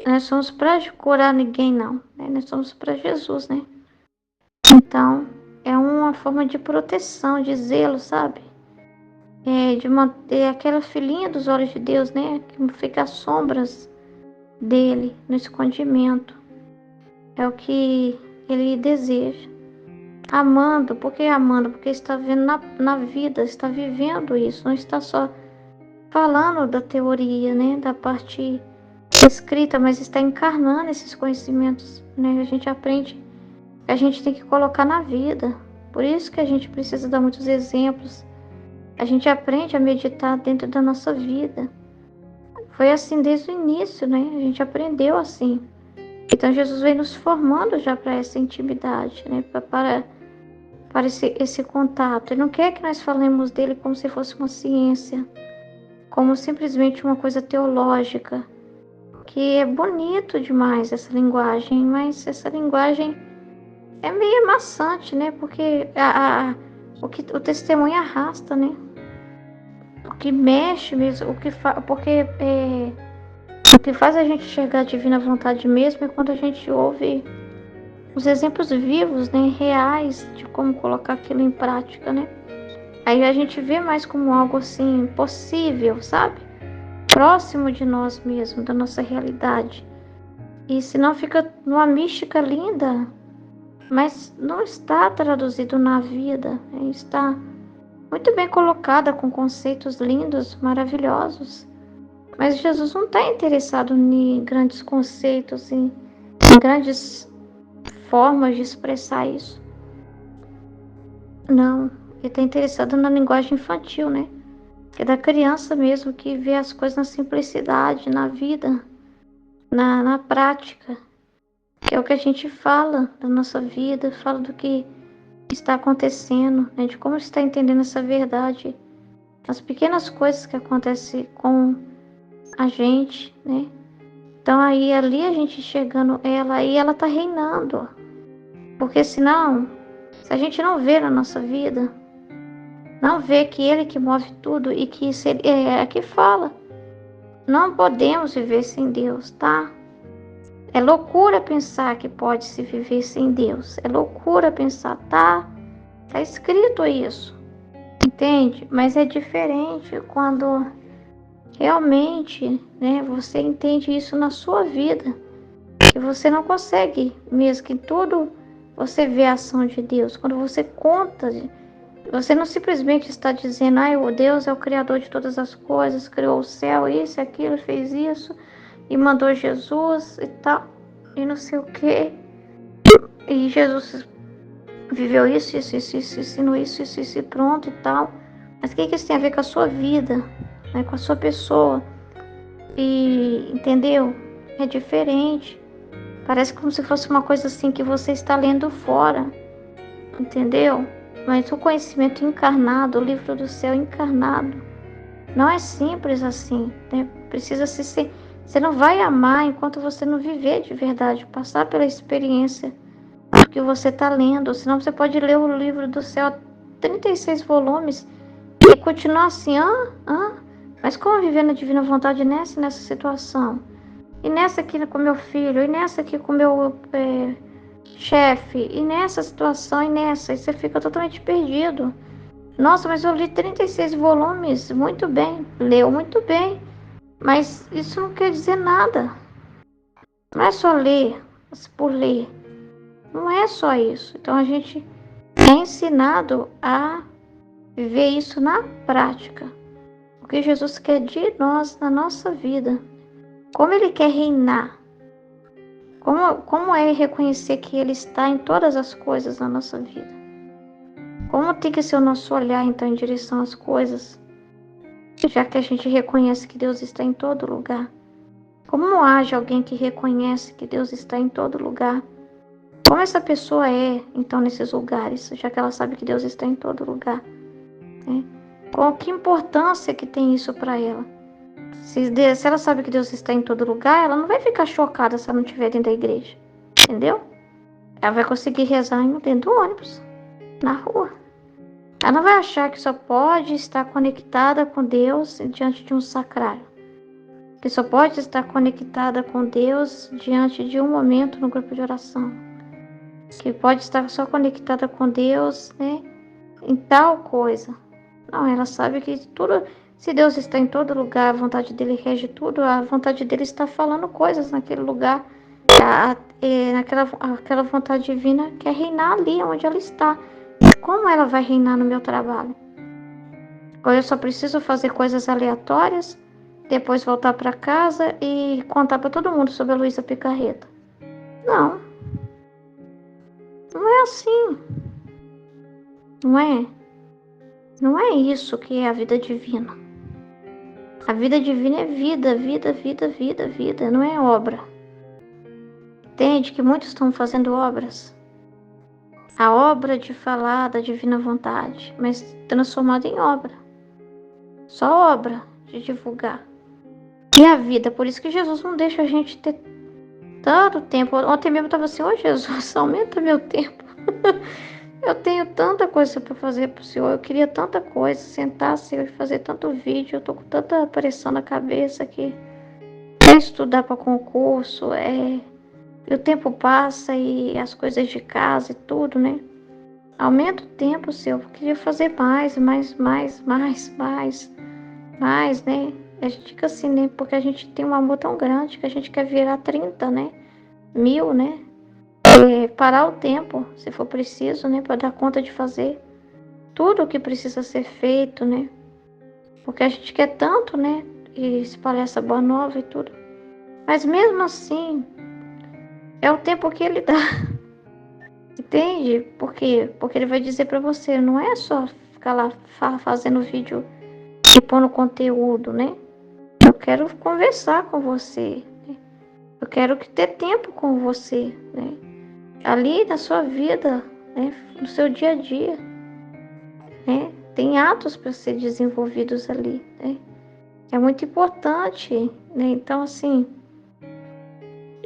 nós somos para curar ninguém, não, né? Nós somos para Jesus, né? Então, é uma forma de proteção, de zelo, sabe? De manter aquela filhinha dos olhos de Deus, né? Que fica às sombras dele, no escondimento. É o que ele deseja. Amando, por que amando? Porque está vendo na vida, está vivendo isso, não está só falando da teoria, né? Da parte escrita, mas está encarnando esses conhecimentos, né? A gente aprende, a gente tem que colocar na vida. Por isso que a gente precisa dar muitos exemplos. A gente aprende a meditar dentro da nossa vida. Foi assim desde o início, né? A gente aprendeu assim. Então Jesus vem nos formando já para essa intimidade, né? Para esse contato. Ele não quer que nós falemos dele como se fosse uma ciência, como simplesmente uma coisa teológica, que é bonito demais essa linguagem, mas essa linguagem é meio maçante, né? Porque o testemunho arrasta, né? O que mexe mesmo, porque o que faz a gente chegar à divina vontade mesmo é quando a gente ouve os exemplos vivos, né, reais de como colocar aquilo em prática, né? Aí a gente vê mais como algo assim possível, sabe? Próximo de nós mesmos, da nossa realidade. E senão fica numa mística linda, mas não está traduzido na vida, né? Está muito bem colocada, com conceitos lindos, maravilhosos. Mas Jesus não está interessado em grandes conceitos, em grandes formas de expressar isso. Não, ele está interessado na linguagem infantil, né? Que é da criança mesmo, que vê as coisas na simplicidade, na vida, na prática. que é o que a gente fala da nossa vida, fala do que está acontecendo, né? De como está entendendo essa verdade, as pequenas coisas que acontecem com a gente, né? Então aí ali a gente chegando ela e ela tá reinando. Porque senão, se a gente não vê na nossa vida, não vê que ele que move tudo e que aqui fala, não podemos viver sem Deus, tá? É loucura pensar que pode se viver sem Deus. É loucura pensar, tá? Tá escrito isso, entende? Mas é diferente quando realmente, né, você entende isso na sua vida. Que você não consegue, mesmo que tudo você vê a ação de Deus. Quando você conta, você não simplesmente está dizendo, o Deus é o Criador de todas as coisas, criou o céu, isso, aquilo, fez isso, e mandou Jesus e tal, e não sei o quê. E Jesus viveu isso, ensinou isso, e pronto e tal. Mas o que isso tem a ver com a sua vida, né, com a sua pessoa? E, entendeu? É diferente. Parece como se fosse uma coisa assim que você está lendo fora, entendeu? Mas o conhecimento encarnado, o livro do céu encarnado, não é simples assim, né? Precisa ser. Você não vai amar enquanto você não viver de verdade, passar pela experiência do que você está lendo. Senão você pode ler o livro do céu, 36 volumes, e continuar assim, mas como viver na divina vontade nessa situação? E nessa aqui com meu filho, e nessa aqui com meu chefe, e nessa situação, e nessa. E você fica totalmente perdido. Nossa, mas eu li 36 volumes, muito bem, leu muito bem. Mas isso não quer dizer nada. Não é só ler, por ler. Não é só isso. Então a gente é ensinado a viver isso na prática. O que Jesus quer de nós na nossa vida. Como Ele quer reinar. Como é reconhecer que Ele está em todas as coisas na nossa vida? Como tem que ser o nosso olhar, então, em direção às coisas? Já que a gente reconhece que Deus está em todo lugar. Como age alguém que reconhece que Deus está em todo lugar? Como essa pessoa é, então, nesses lugares, já que ela sabe que Deus está em todo lugar? Né? Que importância que tem isso para ela? Se ela sabe que Deus está em todo lugar, ela não vai ficar chocada se ela não estiver dentro da igreja. Entendeu? Ela vai conseguir rezar dentro do ônibus, na rua. Ela não vai achar que só pode estar conectada com Deus diante de um sacrário. Que só pode estar conectada com Deus diante de um momento no grupo de oração. Que pode estar só conectada com Deus, né, em tal coisa. Não, ela sabe que tudo, se Deus está em todo lugar, a vontade dele rege tudo, a vontade dele está falando coisas naquele lugar. Aquela vontade divina quer reinar ali onde ela está. Como ela vai reinar no meu trabalho? Ou eu só preciso fazer coisas aleatórias, depois voltar para casa e contar para todo mundo sobre a Luísa Picarreta? Não. Não é assim. Não é. Não é isso que é a vida divina. A vida divina é vida, vida, vida, vida, vida. Não é obra. Entende que muitos estão fazendo obras. A obra de falar da divina vontade, mas transformada em obra. Só obra de divulgar. E a vida, por isso que Jesus não deixa a gente ter tanto tempo. Ontem mesmo eu estava assim, Jesus, aumenta meu tempo. Eu tenho tanta coisa para fazer para o Senhor, eu queria tanta coisa, sentar, Senhor, e fazer tanto vídeo, eu tô com tanta pressão na cabeça que é estudar para concurso, e o tempo passa e as coisas de casa e tudo, né? Aumenta o tempo, Senhor, eu queria fazer mais, né? A gente fica assim, né? Porque a gente tem um amor tão grande que a gente quer virar 30, né? 1000, né? Parar o tempo, se for preciso, né? Para dar conta de fazer tudo o que precisa ser feito, né? Porque a gente quer tanto, né? E espalhar essa boa nova e tudo. Mas mesmo assim, é o tempo que ele dá. Entende? Por quê? Porque ele vai dizer para você, não é só ficar lá fazendo vídeo e pondo conteúdo, né? Eu quero conversar com você. Né? Eu quero que ter tempo com você, né? Ali na sua vida, né? No seu dia a dia, né? Tem atos para ser desenvolvidos ali, né? É muito importante, né? Então, assim,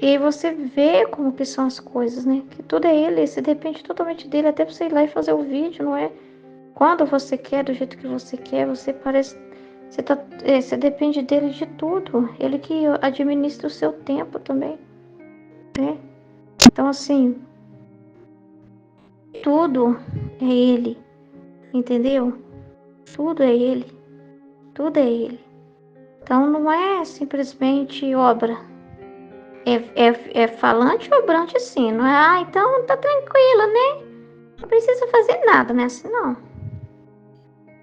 e você vê como que são as coisas, né? Que tudo é ele, você depende totalmente dele, até pra você ir lá e fazer o vídeo, não é? Quando você quer, do jeito que você quer, você depende dele de tudo. Ele que administra o seu tempo também, né? Então, assim, tudo é ele, entendeu? Tudo é ele, tudo é ele. Então, não é simplesmente obra. É falante e obrante, sim. Não é, então tá tranquila, né? Não precisa fazer nada, né? Assim, não.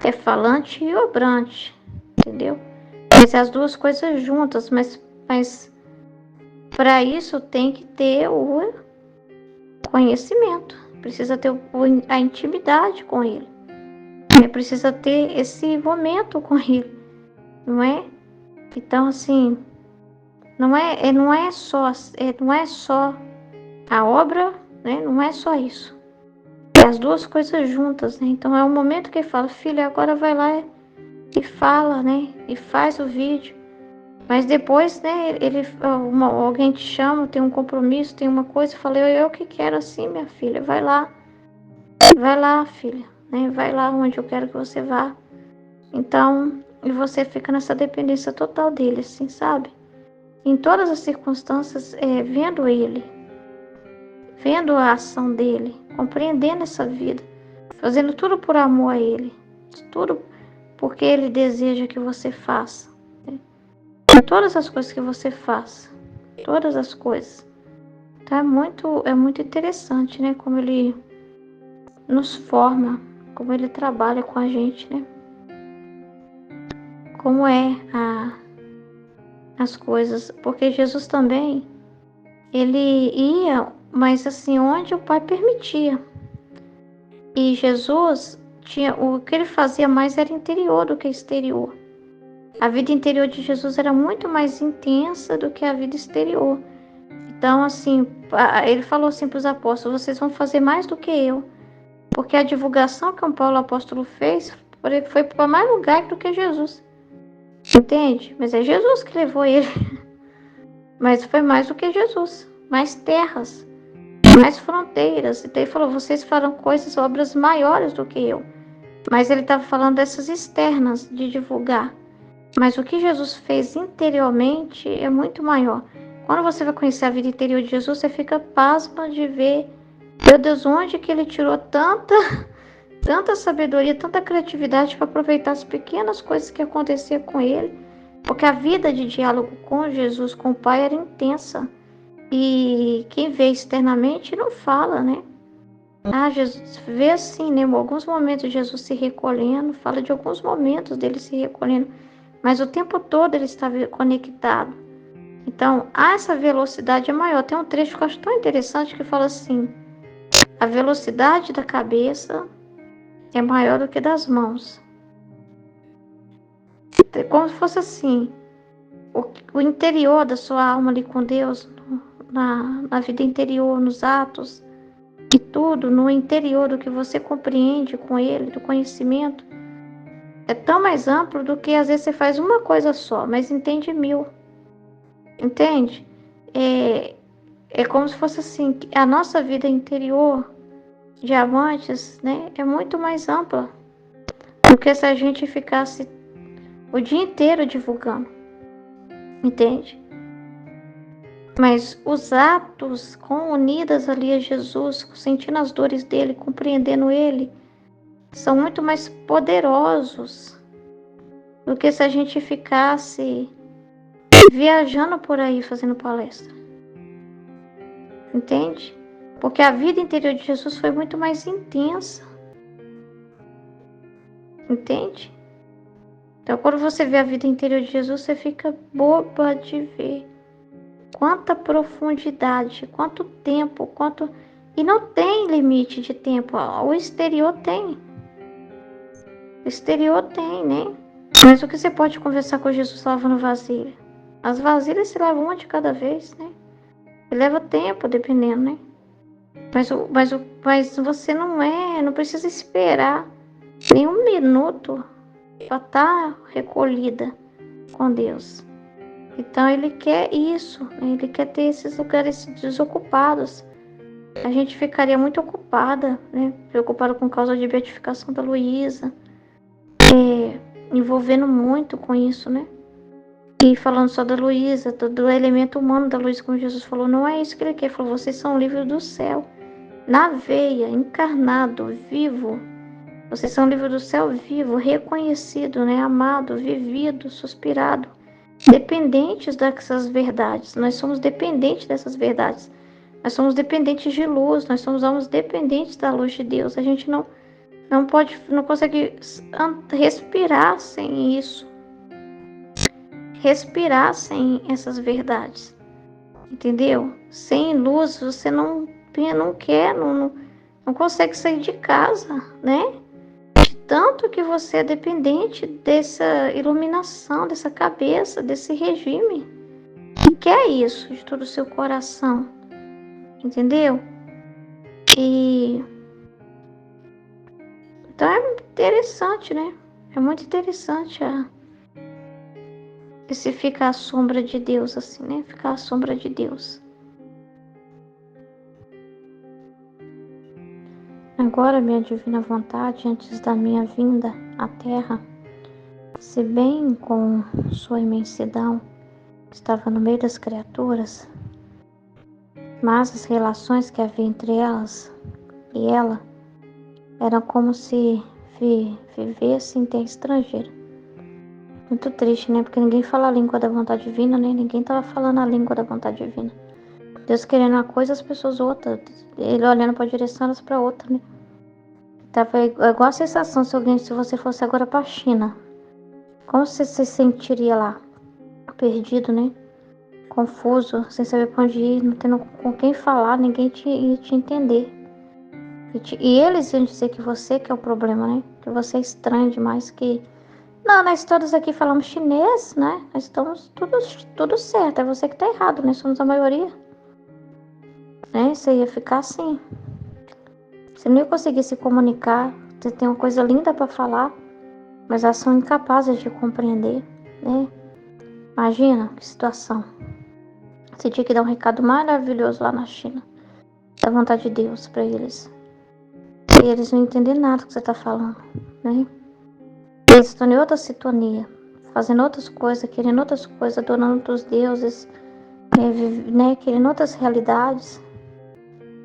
É falante e obrante, entendeu? Mas as duas coisas juntas, mas para isso tem que ter o conhecimento. Precisa ter a intimidade com ele. Precisa ter esse momento com ele, não é? Então, assim, não é só a obra, né? Não é só isso. É as duas coisas juntas, né? Então é o momento que ele fala, filha, agora vai lá e fala, né? E faz o vídeo. Mas depois, né? Alguém te chama, tem um compromisso, tem uma coisa. Eu falei, eu que quero assim, minha filha. Vai lá, filha, né? Vai lá onde eu quero que você vá. Então, e você fica nessa dependência total dele, assim, sabe? Em todas as circunstâncias, vendo ele, vendo a ação dele, compreendendo essa vida, fazendo tudo por amor a ele, tudo porque ele deseja que você faça. Né? Todas as coisas que você faça, todas as coisas. Então é muito interessante, né? Como ele nos forma, como ele trabalha com a gente, né? Como as coisas, porque Jesus também, ele ia, mas assim, onde o Pai permitia. E Jesus o que ele fazia mais era interior do que exterior. A vida interior de Jesus era muito mais intensa do que a vida exterior. Então, assim, ele falou assim para os apóstolos, vocês vão fazer mais do que eu. Porque a divulgação que o Paulo apóstolo fez foi para mais lugar do que Jesus. Entende? Mas é Jesus que levou ele. Mas foi mais do que Jesus. Mais terras, mais fronteiras. Então ele falou, vocês farão coisas, obras maiores do que eu. Mas ele estava falando dessas externas, de divulgar. Mas o que Jesus fez interiormente é muito maior. Quando você vai conhecer a vida interior de Jesus, você fica pasma de ver, meu Deus, onde que ele tirou tanta sabedoria, tanta criatividade para aproveitar as pequenas coisas que aconteciam com ele. Porque a vida de diálogo com Jesus, com o Pai, era intensa. E quem vê externamente não fala, né? Jesus vê assim, né? Alguns momentos Jesus se recolhendo, fala de alguns momentos dele se recolhendo, mas o tempo todo ele estava conectado. Então, essa velocidade é maior. Tem um trecho que eu acho tão interessante que fala assim: a velocidade da cabeça é maior do que das mãos. Como se fosse assim, o interior da sua alma ali com Deus, na vida interior, nos atos, e tudo no interior do que você compreende com ele, do conhecimento, é tão mais amplo do que às vezes você faz uma coisa só, mas entende 1000. Entende? É como se fosse assim, a nossa vida interior, diamantes, né, é muito mais ampla do que se a gente ficasse o dia inteiro divulgando. Entende? Mas os atos unidas ali a Jesus, sentindo as dores dele, compreendendo ele, são muito mais poderosos do que se a gente ficasse viajando por aí fazendo palestra. Entende? Porque a vida interior de Jesus foi muito mais intensa. Entende? Então, quando você vê a vida interior de Jesus, você fica boba de ver quanta profundidade, quanto tempo, E não tem limite de tempo. O exterior tem. O exterior tem, né? Mas o que você pode conversar com Jesus lavando vasilha? As vasilhas se lavam uma de cada vez, né? E leva tempo, dependendo, né? Mas você não precisa esperar nem um minuto para estar recolhida com Deus. Então ele quer isso, né? Ele quer ter esses lugares desocupados. A gente ficaria muito ocupada, né? Preocupada com causa de beatificação da Luísa, envolvendo muito com isso, né? E falando só da Luísa, do elemento humano da Luísa, como Jesus falou, não é isso que ele quer. Ele falou, vocês são livros do céu, na veia, encarnado, vivo. Vocês são livros do céu vivo, reconhecido, né? Amado, vivido, suspirado. Dependentes dessas verdades. Nós somos dependentes dessas verdades. Nós somos dependentes de luz, nós somos dependentes da luz de Deus. A gente não consegue respirar sem isso. Respirar sem essas verdades. Entendeu? Sem luz você não consegue sair de casa, né? De tanto que você é dependente dessa iluminação, dessa cabeça, desse regime. E quer isso de todo o seu coração. Entendeu? Então é interessante, né? É muito interessante esse ficar à sombra de Deus, assim, né? Ficar à sombra de Deus. Agora, minha divina vontade, antes da minha vinda à Terra, se bem com sua imensidão, estava no meio das criaturas, mas as relações que havia entre elas e ela eram como se vivesse em terra estrangeira. Muito triste, né? Porque ninguém fala a língua da vontade divina, né? Ninguém estava falando a língua da vontade divina. Deus querendo uma coisa, as pessoas outra. Ele olhando para a direção, elas para outra, né? Tava igual a sensação se você fosse agora para a China. Como você se sentiria lá? Perdido, né? Confuso, sem saber para onde ir, não tendo com quem falar, ninguém ia te entender. E eles iam dizer que você que é o problema, né? Que você é estranho demais, que... Não, nós todos aqui falamos chinês, né? Nós estamos tudo certo, é você que tá errado, né? Somos a maioria. Né? Você ia ficar assim. Você não ia conseguir se comunicar. Você tem uma coisa linda para falar, mas elas são incapazes de compreender, né? Imagina que situação. Você tinha que dar um recado maravilhoso lá na China, da vontade de Deus para eles. E eles não entendem nada que você tá falando, né? Eles estão em outra sintonia, fazendo outras coisas, querendo outras coisas, adorando outros deuses, né? Querendo outras realidades,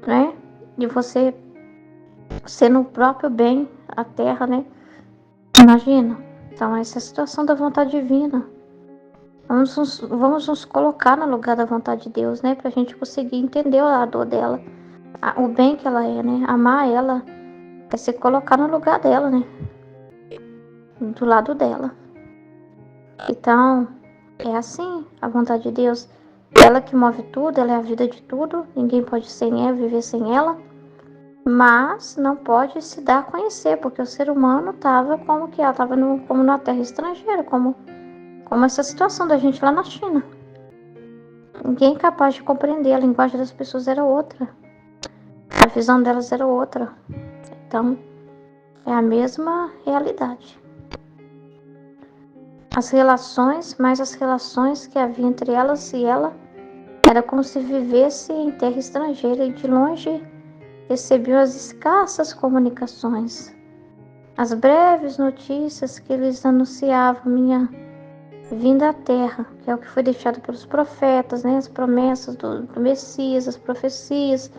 né? De você ser no próprio bem, a terra, né? Imagina. Então, essa é a situação da vontade divina. Vamos nos colocar no lugar da vontade de Deus, né? Pra gente conseguir entender a dor dela, o bem que ela é, né? Amar ela é se colocar no lugar dela, né? Do lado dela. Então, é assim a vontade de Deus. Ela que move tudo, ela é a vida de tudo. Ninguém pode sem ela, viver sem ela. Mas não pode se dar a conhecer, porque o ser humano estava como que ela estava como numa terra estrangeira, como essa situação da gente lá na China. Ninguém é capaz de compreender, a linguagem das pessoas era outra. A visão delas era outra. Então, é a mesma realidade. As relações que havia entre elas e ela, era como se vivesse em terra estrangeira e de longe recebiam as escassas comunicações, as breves notícias que lhes anunciavam minha vinda à terra, que é o que foi deixado pelos profetas, né? As promessas do Messias, as profecias,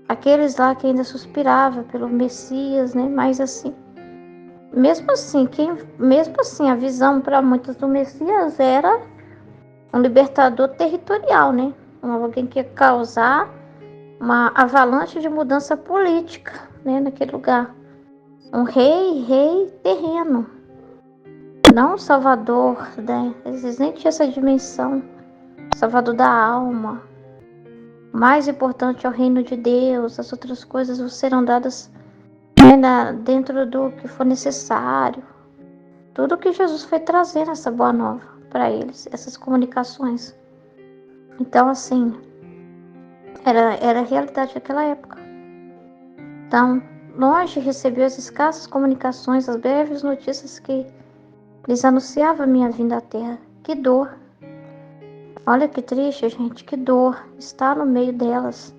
aqueles lá que ainda suspiravam pelo Messias, né? Mas assim, mesmo assim, a visão para muitos do Messias era um libertador territorial, né? Alguém que ia causar uma avalanche de mudança política, né? Naquele lugar. Um rei terreno. Não um salvador, né? Eles nem tinham essa dimensão. Salvador da alma. O mais importante é o reino de Deus. As outras coisas serão dadas, né, dentro do que for necessário. Tudo que Jesus foi trazendo, essa boa nova para eles, essas comunicações. Então, assim, Era a realidade daquela época. Então, longe recebeu as escassas comunicações, as breves notícias que lhes anunciava a minha vinda à terra. Que dor! Olha que triste, gente, que dor estar no meio delas.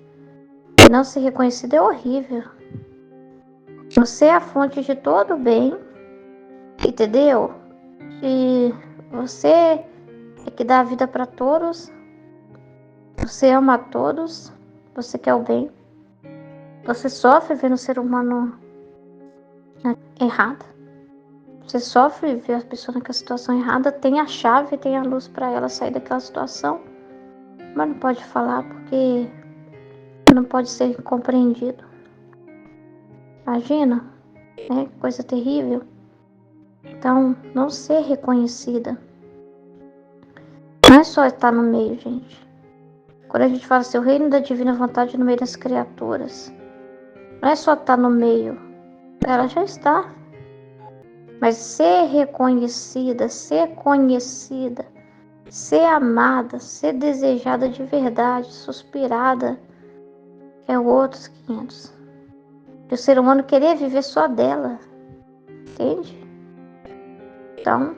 Não ser reconhecido é horrível. Você é a fonte de todo o bem, entendeu? E você é que dá a vida para todos. Você ama a todos. Você quer o bem. Você sofre vendo o ser humano errado. Você sofre ver a pessoa naquela situação errada. Tem a chave, tem a luz para ela sair daquela situação. Mas não pode falar porque não pode ser compreendido. Imagina, né? Que coisa terrível. Então, não ser reconhecida. Não é só estar no meio, gente. Quando a gente fala assim, o reino da divina vontade no meio das criaturas. Não é só estar no meio. Ela já está. Mas ser reconhecida, ser conhecida, ser amada, ser desejada de verdade, suspirada, é outros 500. E o ser humano querer viver só dela. Entende? Então,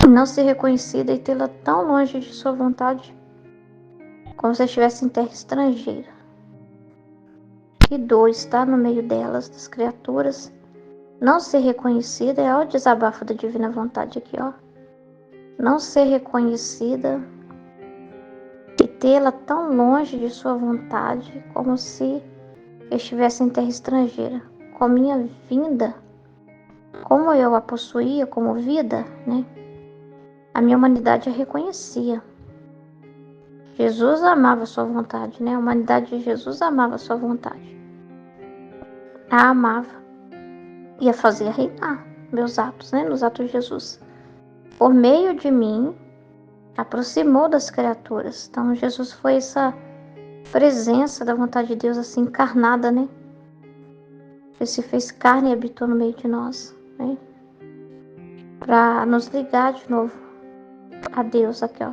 não ser reconhecida e tê-la tão longe de sua vontade, como se estivesse em terra estrangeira. Que dor estar no meio delas, das criaturas. Não ser reconhecida é o desabafo da divina vontade aqui, ó. Não ser reconhecida e tê-la tão longe de sua vontade, como se estivesse em terra estrangeira. Com minha vinda, como eu a possuía como vida, né? A minha humanidade a reconhecia. Jesus amava sua vontade, né? A humanidade de Jesus amava sua vontade. A amava. E a fazia reinar meus atos, né? Nos atos de Jesus. Por meio de mim, aproximou das criaturas. Então, Jesus foi essa presença da vontade de Deus assim encarnada, né? Ele se fez carne e habitou no meio de nós, né? Para nos ligar de novo a Deus aqui, ó.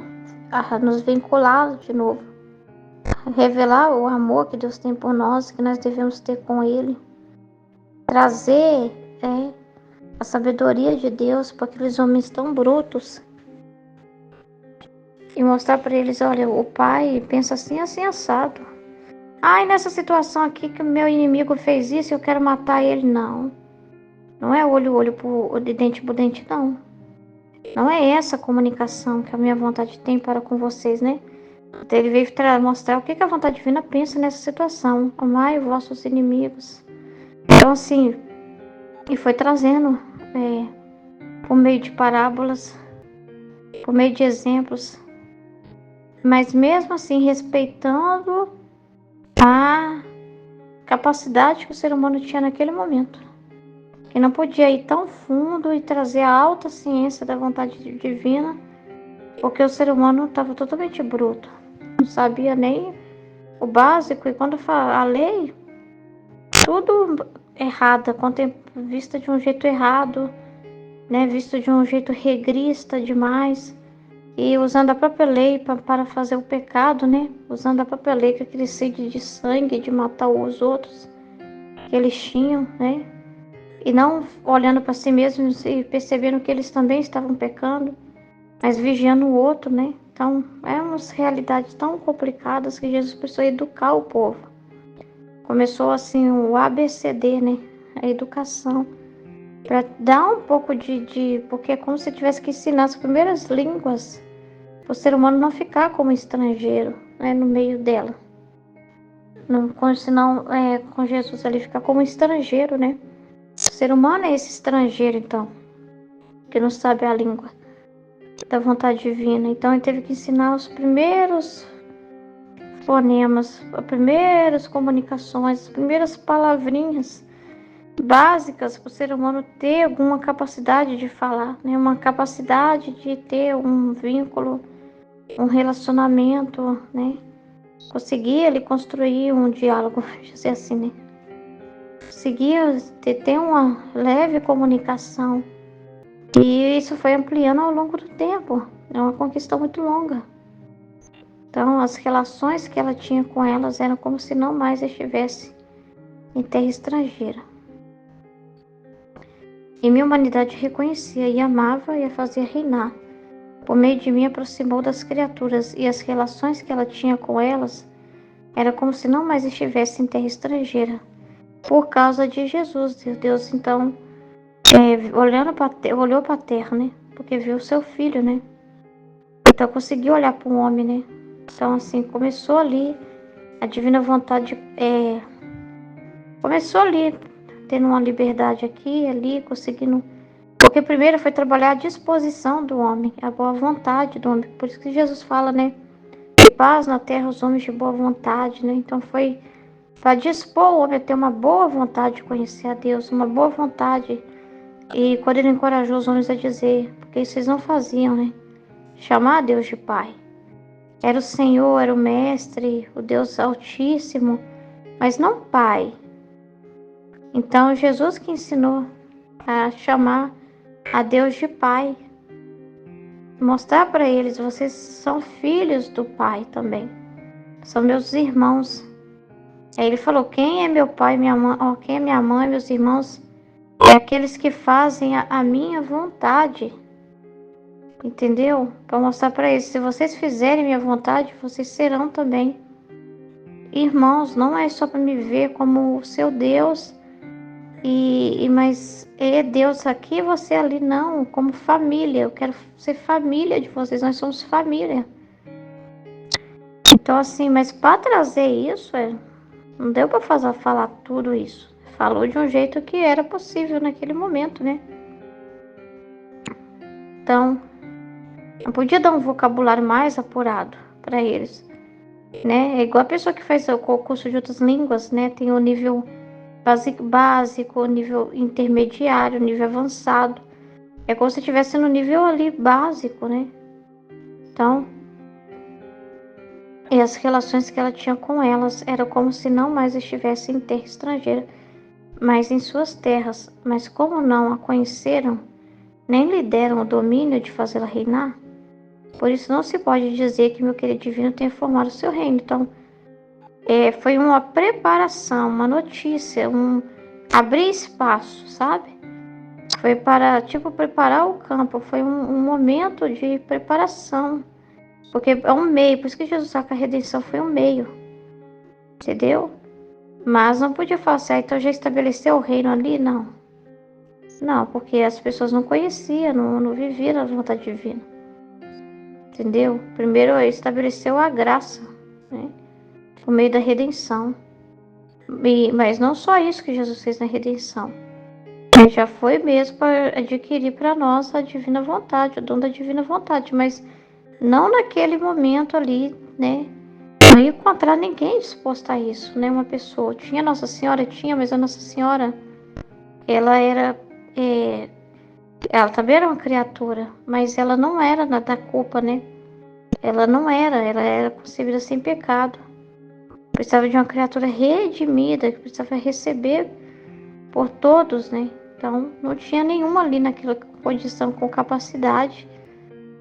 A nos vincular de novo. A revelar o amor que Deus tem por nós, que nós devemos ter com Ele. Trazer a sabedoria de Deus para aqueles homens tão brutos. E mostrar para eles, olha, o pai pensa assim, assim, assado. Ai, nessa situação aqui que o meu inimigo fez isso, eu quero matar ele. Não. Não é olho de dente por dente, não. Não é essa a comunicação que a minha vontade tem para com vocês, né? Então, ele veio mostrar o que a vontade divina pensa nessa situação. Amai os vossos inimigos. Então, assim, e foi trazendo por meio de parábolas, por meio de exemplos, mas mesmo assim respeitando a capacidade que o ser humano tinha naquele momento, que não podia ir tão fundo e trazer a alta ciência da vontade divina, porque o ser humano estava totalmente bruto, não sabia nem o básico, e quando fala a lei, tudo errada, vista de um jeito errado, né, visto de um jeito regrista demais, e usando a própria lei para fazer o pecado, né? Usando a própria lei com aquele sede de sangue, de matar os outros que eles tinham, né? E não olhando para si mesmos e percebendo que eles também estavam pecando, mas vigiando o outro, né? Então, é umas realidades tão complicadas que Jesus precisou educar o povo. Começou assim o ABCD, né? A educação. Para dar um pouco porque é como se tivesse que ensinar as primeiras línguas para o ser humano não ficar como estrangeiro, né, no meio dela. Não, senão, com Jesus ele fica como estrangeiro, né? O ser humano é esse estrangeiro, então, que não sabe a língua da vontade divina. Então ele teve que ensinar os primeiros fonemas, as primeiras comunicações, as primeiras palavrinhas básicas para o ser humano ter alguma capacidade de falar, né? Uma capacidade de ter um vínculo, um relacionamento, né? Conseguir ele construir um diálogo, dizer assim, né? Conseguir ter uma leve comunicação. E isso foi ampliando ao longo do tempo. É uma conquista muito longa. Então, as relações que ela tinha com elas eram como se não mais estivesse em terra estrangeira. E minha humanidade reconhecia e amava e a fazia reinar. Por meio de mim aproximou das criaturas, e as relações que ela tinha com elas era como se não mais estivesse em terra estrangeira. Por causa de Jesus, Deus então olhou para a terra, né? Porque viu o seu filho, né? Então conseguiu olhar para o homem, né? Então assim, começou ali a divina vontade, começou ali, tendo uma liberdade aqui e ali, conseguindo. Porque primeiro foi trabalhar a disposição do homem, a boa vontade do homem. Por isso que Jesus fala, né? De paz na terra os homens de boa vontade, né? Então foi para dispor o homem a ter uma boa vontade de conhecer a Deus, uma boa vontade. E quando ele encorajou os homens a dizer, porque vocês não faziam, né? Chamar a Deus de Pai. Era o Senhor, era o Mestre, o Deus Altíssimo, mas não Pai. Então Jesus que ensinou a chamar a Deus de Pai. Mostrar para eles, vocês são filhos do Pai também. São meus irmãos. Aí ele falou, quem é meu pai, minha mãe, quem é minha mãe, meus irmãos? É aqueles que fazem a minha vontade. Entendeu? Para mostrar para eles, se vocês fizerem minha vontade, vocês serão também irmãos. Não é só para me ver como o seu Deus, mas é Deus aqui, você ali, não, como família. Eu quero ser família de vocês, nós somos família. Então assim, mas para trazer isso, não deu para falar tudo isso. Falou de um jeito que era possível naquele momento, né? Então, não podia dar um vocabulário mais apurado para eles, né? É igual a pessoa que faz o curso de outras línguas, né? Tem o nível básico, o nível intermediário, o nível avançado. É como se estivesse no nível ali básico, né? Então, e as relações que ela tinha com elas eram como se não mais estivesse em terra estrangeira, mas em suas terras. Mas como não a conheceram, nem lhe deram o domínio de fazê-la reinar, por isso não se pode dizer que meu querido divino tenha formado o seu reino. Então, foi uma preparação, uma notícia, um abrir espaço, sabe? Foi para, preparar o campo, foi um momento de preparação, porque é um meio, por isso que Jesus sabe que a redenção foi um meio, entendeu? Mas não podia falar assim, então já estabeleceu o reino ali? Não. Não, porque as pessoas não conheciam, não viviam a vontade divina. Entendeu? Primeiro estabeleceu a graça, né? Por meio da redenção. Mas não só isso que Jesus fez na redenção. Ele já foi mesmo para adquirir para nós a divina vontade, o dom da divina vontade. Mas não naquele momento ali, né? Não ia encontrar ninguém disposto a isso, né? Uma pessoa. Tinha Nossa Senhora? Tinha, mas a Nossa Senhora, ela era... ela também era uma criatura, mas ela não era da culpa, né? Ela era concebida sem pecado. Precisava de uma criatura redimida, que precisava receber por todos, né? Então, não tinha nenhuma ali naquela condição com capacidade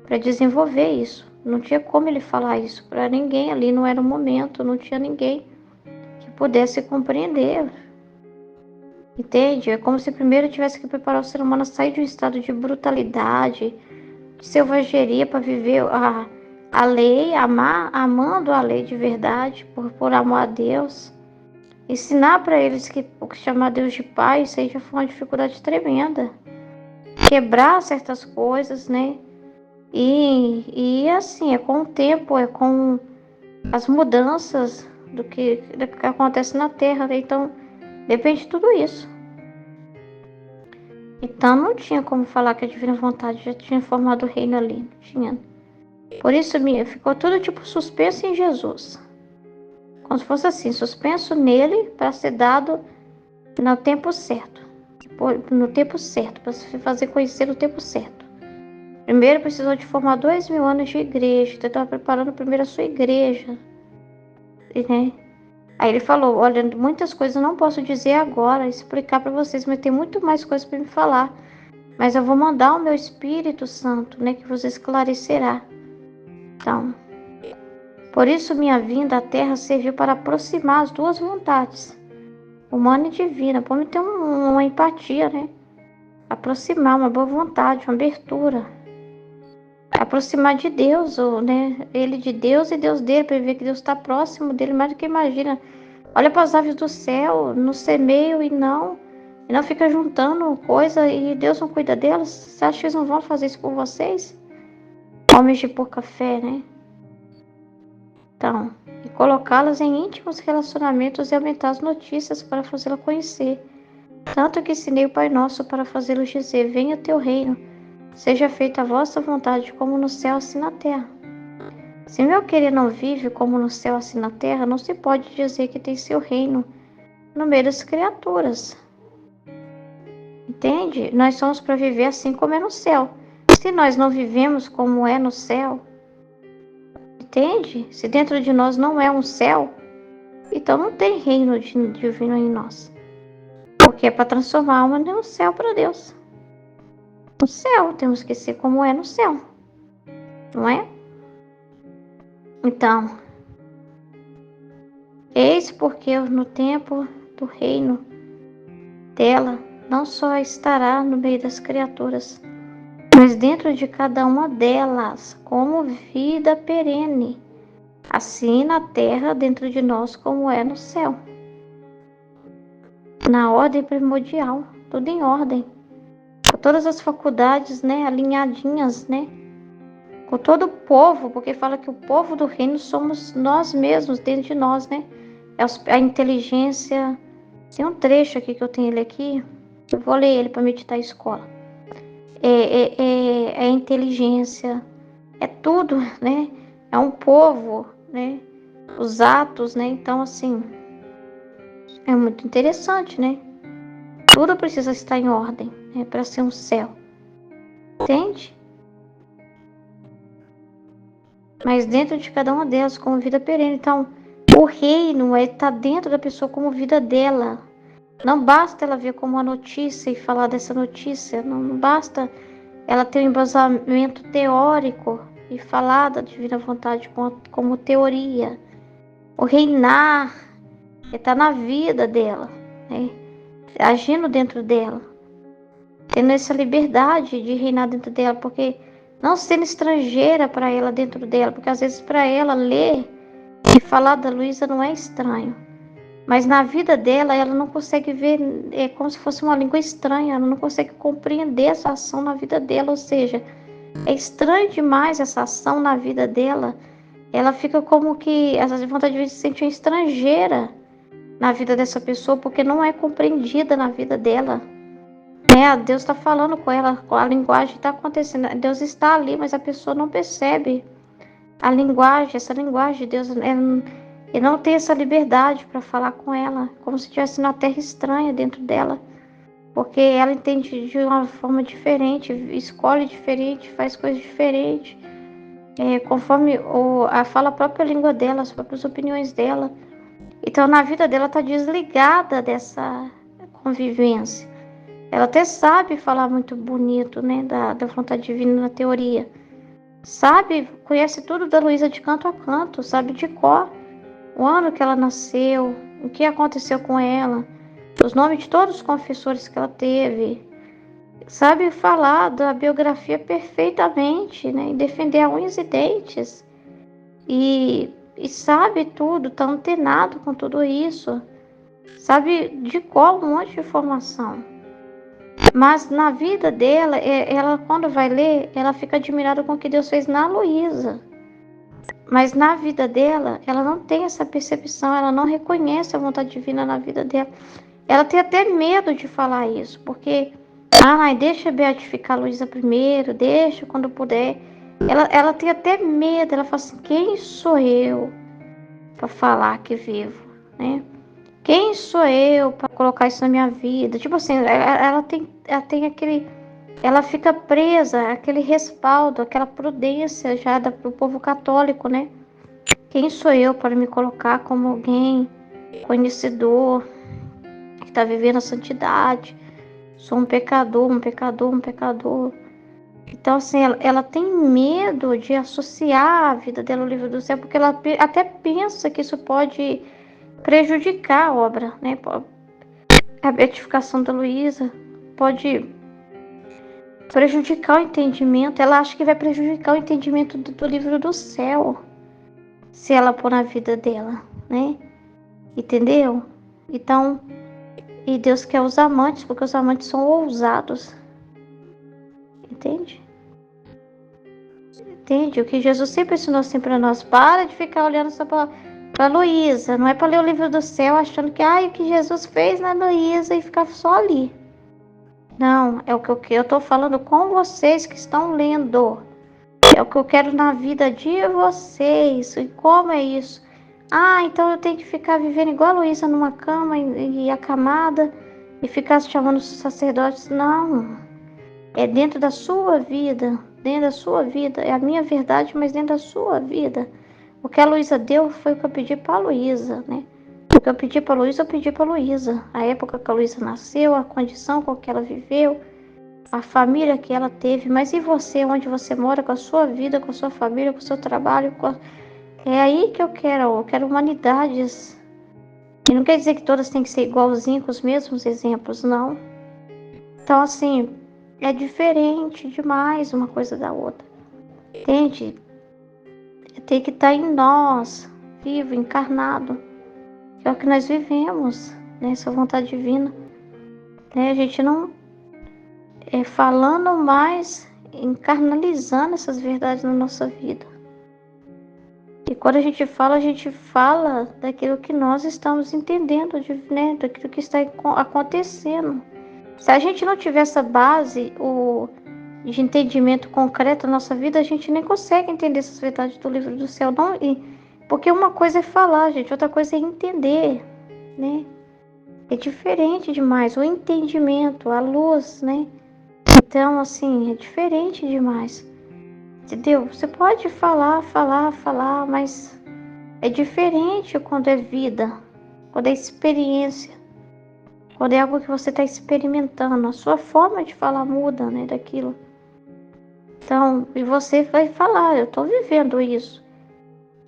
para desenvolver isso. Não tinha como ele falar isso para ninguém ali, não era o momento, não tinha ninguém que pudesse compreender. Entende? É como se primeiro tivesse que preparar o ser humano a sair de um estado de brutalidade, de selvageria para viver a lei, amando a lei de verdade, por amor a Deus. Ensinar para eles que o que chamar Deus de Pai, isso aí já foi uma dificuldade tremenda. Quebrar certas coisas, né? E assim, é com o tempo, é com as mudanças do que acontece na Terra, né? Então, depende de tudo isso. Então, não tinha como falar que a Divina Vontade já tinha formado o reino ali, não tinha. Por isso, ficou tudo suspenso em Jesus. Como se fosse assim, suspenso nele para ser dado no tempo certo. No tempo certo, para se fazer conhecer no tempo certo. Primeiro precisou de formar 2000 anos de igreja. Então estava preparando primeiro a sua igreja. Né? Aí ele falou, olha, muitas coisas eu não posso dizer agora, explicar para vocês, mas tem muito mais coisas para me falar. Mas eu vou mandar o meu Espírito Santo, né, que vos esclarecerá. Então, Por isso minha vinda à terra serviu para aproximar as duas vontades, humana e divina. Para ter uma empatia, né? Aproximar, uma boa vontade, uma abertura. Aproximar de Deus, né? Ele de Deus e Deus dele, para ver que Deus está próximo dele, mais do que imagina. Olha para as aves do céu, no semeio e não fica juntando coisa e Deus não cuida delas. Você acha que eles não vão fazer isso por vocês? Homens de pouca fé, né? Então, e colocá-las em íntimos relacionamentos e aumentar as notícias para fazê-la conhecer. Tanto que ensinei o Pai Nosso para fazê-los dizer: venha teu reino, seja feita a vossa vontade, como no céu, assim na terra. Se meu querer não vive como no céu, assim na terra, não se pode dizer que tem seu reino no meio das criaturas. Entende? Nós somos para viver assim como é no céu. Se nós não vivemos como é no céu, entende? Se dentro de nós não é um céu, então não tem reino divino em nós. Porque é para transformar a alma no céu para Deus. No céu, temos que ser como é no céu. Não é? Então, eis porque no tempo do reino dela não só estará no meio das criaturas, mas dentro de cada uma delas, como vida perene, assim na terra, dentro de nós, como é no céu. Na ordem primordial, tudo em ordem, com todas as faculdades, né, alinhadinhas, né, com todo o povo, porque fala que o povo do reino somos nós mesmos, dentro de nós, né, a inteligência. Tem um trecho aqui que eu tenho ele aqui, eu vou ler ele para meditar a escola. É inteligência, é tudo, né? É um povo, né? Os atos, né? Então, assim, é muito interessante, né? Tudo precisa estar em ordem, né? Para ser um céu. Entende? Mas dentro de cada uma delas, como vida perene. Então, o reino está dentro da pessoa como vida dela. Não basta ela ver como uma notícia e falar dessa notícia. Não basta ela ter um embasamento teórico e falar da divina vontade como teoria. O reinar está na vida dela, né? Agindo dentro dela, tendo essa liberdade de reinar dentro dela, porque não sendo estrangeira para ela dentro dela, porque às vezes para ela ler e falar da Luísa não é estranho, mas na vida dela ela não consegue ver, é como se fosse uma língua estranha, ela não consegue compreender essa ação na vida dela, ou seja, é estranho demais essa ação na vida dela. Ela fica como que, às vezes, vontade de se sentir uma estrangeira na vida dessa pessoa, porque não é compreendida na vida dela. Né? Deus está falando com ela, a linguagem está acontecendo. Deus está ali, mas a pessoa não percebe a linguagem, essa linguagem de Deus. E não tem essa liberdade para falar com ela, como se estivesse na terra estranha dentro dela. Porque ela entende de uma forma diferente, escolhe diferente, faz coisas diferentes. Conforme fala a própria língua dela, as próprias opiniões dela. Então, na vida dela está desligada dessa convivência. Ela até sabe falar muito bonito, né, da vontade divina na teoria. Sabe, conhece tudo da Luísa de canto a canto, sabe de cor o ano que ela nasceu, o que aconteceu com ela, os nomes de todos os confessores que ela teve. Sabe falar da biografia perfeitamente, né, e defender a unhas e dentes. E sabe tudo, tá antenado com tudo isso. Sabe de qual um monte de informação. Mas na vida dela, ela quando vai ler, ela fica admirada com o que Deus fez na Luísa. Mas na vida dela, ela não tem essa percepção, ela não reconhece a vontade divina na vida dela. Ela tem até medo de falar isso, porque, deixa eu beatificar a Luísa primeiro, deixa quando puder. Ela tem até medo, ela fala assim, quem sou eu para falar que vivo, né? Quem sou eu para colocar isso na minha vida? Tipo assim, ela tem aquele, ela fica presa àquele respaldo, aquela prudência já do povo católico, né? Quem sou eu para me colocar como alguém conhecedor, que está vivendo a santidade? Sou um pecador. Então, assim, ela tem medo de associar a vida dela ao livro do céu, porque ela até pensa que isso pode prejudicar a obra, né? A beatificação da Luísa pode prejudicar o entendimento. Ela acha que vai prejudicar o entendimento do livro do céu, se ela pôr na vida dela, né? Entendeu? Então, e Deus quer os amantes, porque os amantes são ousados. Entende? Entende? O que Jesus sempre ensinou assim para nós. Para de ficar olhando só para Luísa. Não é para ler o livro do céu achando que o que Jesus fez na Luísa e ficar só ali. Não, é o que eu estou falando com vocês que estão lendo. É o que eu quero na vida de vocês. E como é isso? Então eu tenho que ficar vivendo igual a Luísa numa cama e acamada e ficar chamando os sacerdotes. Não. É dentro da sua vida. Dentro da sua vida. É a minha verdade, mas dentro da sua vida. O que a Luísa deu foi o que eu pedi para a Luísa, né? O que eu pedi para a Luísa, eu pedi para a Luísa. A época que a Luísa nasceu, a condição com que ela viveu, a família que ela teve. Mas e você, onde você mora, com a sua vida, com a sua família, com o seu trabalho? É aí que eu quero humanidades. E não quer dizer que todas têm que ser igualzinhas, com os mesmos exemplos, não. Então, assim, é diferente demais uma coisa da outra. Entende? Tem que estar em nós, vivo, encarnado, que é o que nós vivemos, né? Essa vontade divina. Né? A gente não é falando mais, encarnalizando essas verdades na nossa vida. E quando a gente fala daquilo que nós estamos entendendo, né? Daquilo que está acontecendo. Se a gente não tiver essa base de entendimento concreto na nossa vida, a gente nem consegue entender essas verdades do livro do céu. Não, porque uma coisa é falar, gente, outra coisa é entender, né? É diferente demais. O entendimento, a luz, né? Então, assim, é diferente demais. Entendeu? Você pode falar, mas é diferente quando é vida, quando é experiência. Quando é algo que você está experimentando, a sua forma de falar muda, né, daquilo. Então, e você vai falar, eu estou vivendo isso.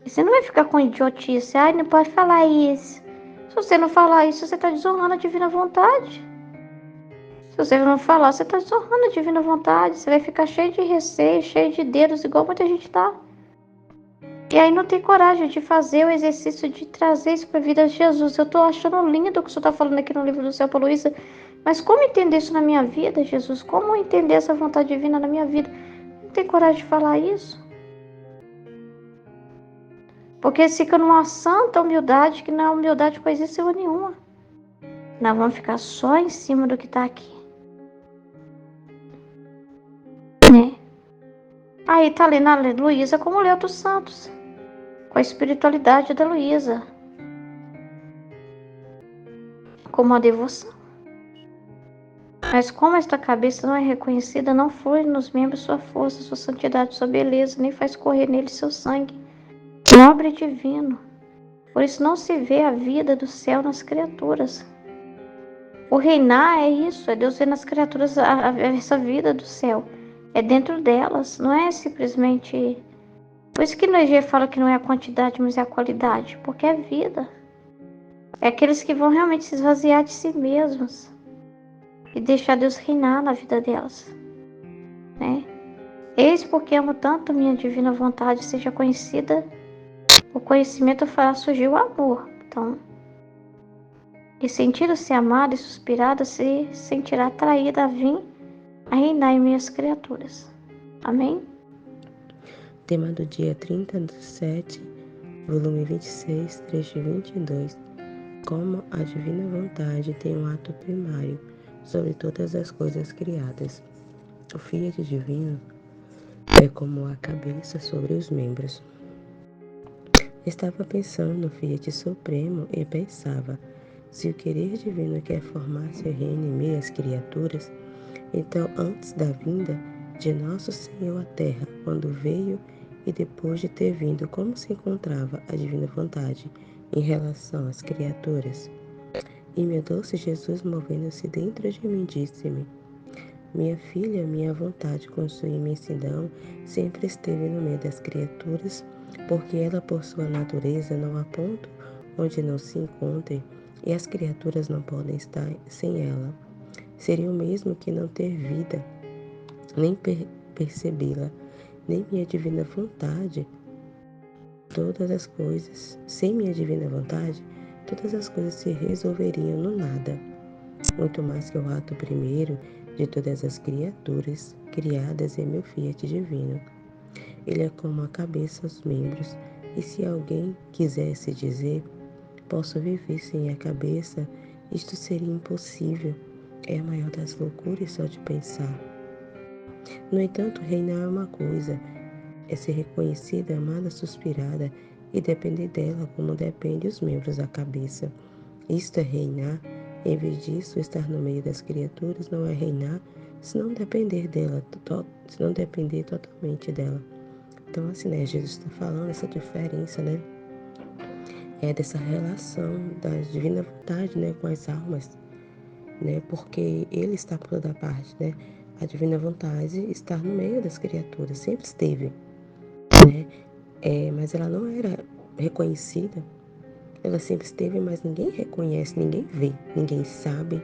E você não vai ficar com idiotice, não pode falar isso. Se você não falar isso, você está desonrando a divina vontade. Se você não falar, você está desonrando a divina vontade. Você vai ficar cheio de receio, cheio de dedos, igual muita gente está. E aí não tem coragem de fazer o exercício de trazer isso para a vida de Jesus. Eu estou achando lindo o que o senhor está falando aqui no livro do céu para Luísa. Mas como entender isso na minha vida, Jesus? Como entender essa vontade divina na minha vida? Não tem coragem de falar isso? Porque fica numa santa humildade, que não é humildade coisa nenhuma. Nós vamos ficar só em cima do que está aqui. Né? Aí tá lendo a Luísa como leu dos santos. Com a espiritualidade da Luísa. Como a devoção. Mas como esta cabeça não é reconhecida, não flui nos membros sua força, sua santidade, sua beleza, nem faz correr nele seu sangue, nobre e divino. Por isso não se vê a vida do céu nas criaturas. O reinar é isso, é Deus ver nas criaturas essa vida do céu. É dentro delas, não é simplesmente... Por isso que no EG fala que não é a quantidade, mas é a qualidade, porque é vida. É aqueles que vão realmente se esvaziar de si mesmos e deixar Deus reinar na vida delas, né? Eis porque amo tanto minha divina vontade seja conhecida, o conhecimento fará surgir o amor. Então, e sentindo-se amada e suspirada, se sentirá atraída a vir a reinar em minhas criaturas. Amém? Tema do dia 30/7, volume 26, trecho 22. Como a divina vontade tem um ato primário sobre todas as coisas criadas. O Fiat divino é como a cabeça sobre os membros. Estava pensando no Fiat supremo e pensava, se o querer divino quer formar seu reino em meias criaturas, então antes da vinda de nosso Senhor à Terra, quando veio e depois de ter vindo, como se encontrava a divina vontade em relação às criaturas? E meu doce Jesus, movendo-se dentro de mim, disse-me, Minha filha, minha vontade com sua imensidão sempre esteve no meio das criaturas, porque ela, por sua natureza, não há ponto onde não se encontre, e as criaturas não podem estar sem ela. Seria o mesmo que não ter vida, nem percebê-la, nem minha divina vontade. Sem minha divina vontade, todas as coisas se resolveriam no nada. Muito mais que o ato primeiro de todas as criaturas criadas em meu fiat divino. Ele é como a cabeça aos membros, e se alguém quisesse dizer, posso viver sem a cabeça, isto seria impossível. É a maior das loucuras só de pensar. No entanto, reinar é uma coisa, é ser reconhecida, amada, suspirada, e depender dela como depende os membros da cabeça. Isto é reinar. Em vez disso, estar no meio das criaturas não é reinar, se não depender dela, se não depender totalmente dela. Então, assim, né, Jesus está falando essa diferença, né, dessa relação da divina vontade, né, com as almas, né, porque ele está por toda parte, né, a divina vontade está no meio das criaturas, sempre esteve, né, mas ela não era reconhecida. Ela sempre esteve, mas ninguém reconhece, ninguém vê, ninguém sabe,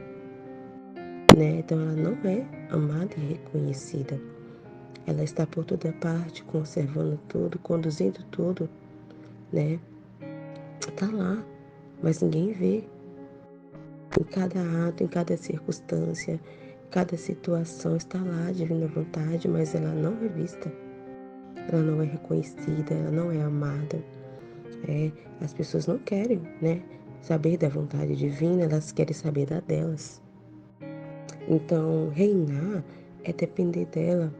né? Então ela não é amada e reconhecida. Ela está por toda parte, conservando tudo, conduzindo tudo, né? Está lá, mas ninguém vê. Em cada ato, em cada circunstância, cada situação está lá a divina vontade, mas ela não é vista. Ela não é reconhecida, ela não é amada. As pessoas não querem, né, saber da vontade divina, elas querem saber da delas. Então, reinar é depender dela,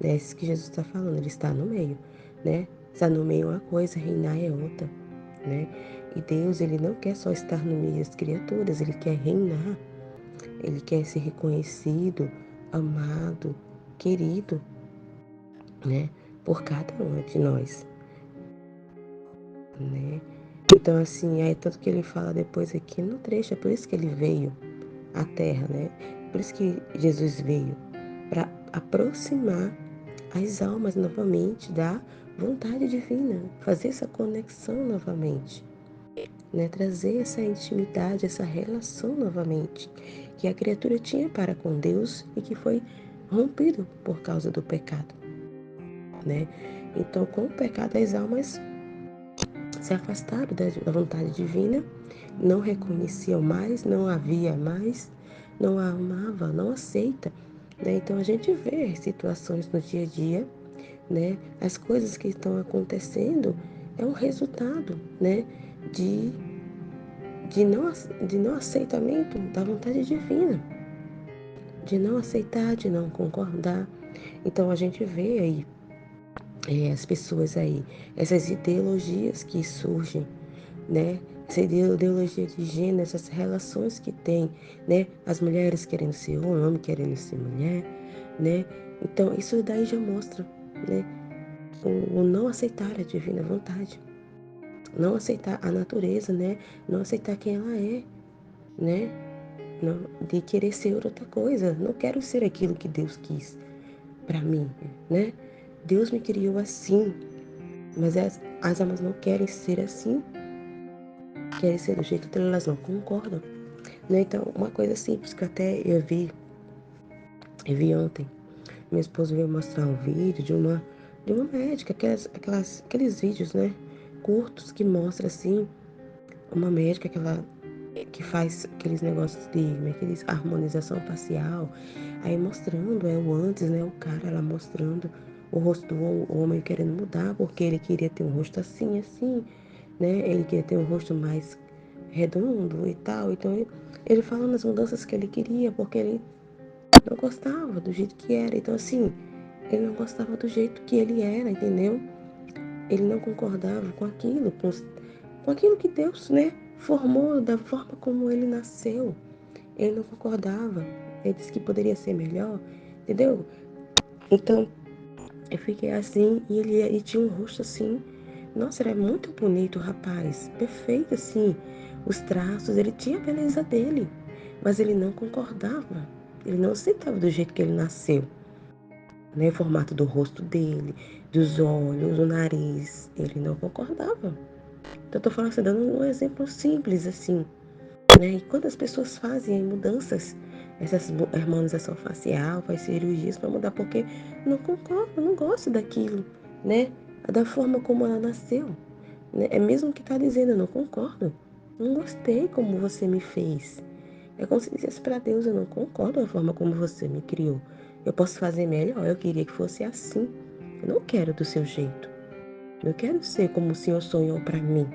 né? É isso que Jesus está falando, ele está no meio, né? Estar no meio é uma coisa, reinar é outra, né? E Deus, ele não quer só estar no meio das criaturas, ele quer reinar, ele quer ser reconhecido, amado, querido, né? Por cada um de nós, né? Então, assim, é tanto que ele fala depois aqui no trecho, é por isso que ele veio à Terra, né? Por isso que Jesus veio, para aproximar as almas novamente da vontade divina, fazer essa conexão novamente, né? Trazer essa intimidade, essa relação novamente, que a criatura tinha para com Deus e que foi rompido por causa do pecado, né? Então, com o pecado, as almas se afastaram da vontade divina, não reconheciam mais, não havia mais, não a amava, não aceita, né? Então a gente vê situações no dia a dia, né? As coisas que estão acontecendo é um resultado, né? De, de não aceitamento da vontade divina, de não aceitar, de não concordar. Então a gente vê aí as pessoas aí, essas ideologias que surgem, né? Essa ideologia de gênero, essas relações que tem, né? As mulheres querendo ser homem, o homem querendo ser mulher, né? Então, isso daí já mostra, né? O não aceitar a divina vontade, não aceitar a natureza, né? Não aceitar quem ela é, né? Não, de querer ser outra coisa. Não quero ser aquilo que Deus quis para mim, né? Deus me criou assim, mas as almas não querem ser assim, querem ser do jeito dela, elas não concordam, né? Então, uma coisa simples que até eu vi ontem, meu esposo veio mostrar um vídeo de uma médica, aqueles vídeos, né, curtos que mostra assim, uma médica que faz aqueles negócios de, como é que diz, harmonização facial, aí mostrando, o antes, né, o cara lá mostrando o rosto do homem querendo mudar, porque ele queria ter um rosto assim, assim, né, ele queria ter um rosto mais redondo e tal, então ele falando as mudanças que ele queria, porque ele não gostava do jeito que era, então assim, ele não gostava do jeito que ele era, entendeu? Ele não concordava com aquilo, com aquilo que Deus, né, formou da forma como ele nasceu. Ele não concordava. Ele disse que poderia ser melhor, entendeu? Então, eu fiquei assim, e ele tinha um rosto assim. Nossa, era muito bonito o rapaz, perfeito assim. Os traços, ele tinha a beleza dele, mas ele não concordava. Ele não aceitava do jeito que ele nasceu, né? O formato do rosto dele, dos olhos, o nariz, ele não concordava. Então eu tô falando assim, dando um exemplo simples assim, né? E quando as pessoas fazem mudanças, essas harmonização facial, faz cirurgias para mudar, porque não concordo, não gosto daquilo, né? Da forma como ela nasceu, né? É mesmo que tá dizendo, eu não concordo, não gostei como você me fez. É como se dissesse para Deus, eu não concordo da forma como você me criou. Eu posso fazer melhor, eu queria que fosse assim. Eu não quero do seu jeito. Eu quero ser como o Senhor sonhou para mim.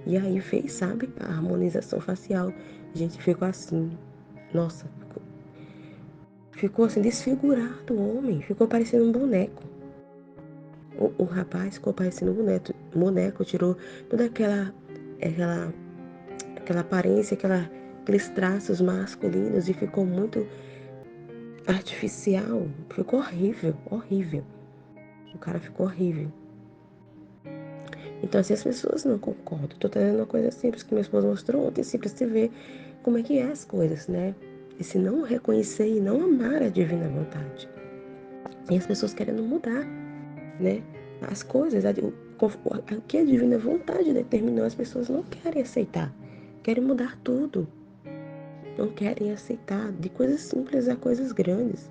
E aí fez, sabe, a harmonização facial. A gente ficou assim, nossa, ficou assim desfigurado o homem, ficou parecendo um boneco. O rapaz ficou parecendo um boneco, tirou toda aquela aparência, aqueles traços masculinos e ficou muito artificial. Ficou horrível, horrível. O cara ficou horrível. Então, assim, as pessoas não concordam. Tô trazendo uma coisa simples que minha esposa mostrou ontem, simples de ver como é que é as coisas, né? E se não reconhecer e não amar a divina vontade. E as pessoas querendo mudar, né? As coisas, o que a divina vontade determinou, as pessoas não querem aceitar. Querem mudar tudo. Não querem aceitar, de coisas simples a coisas grandes.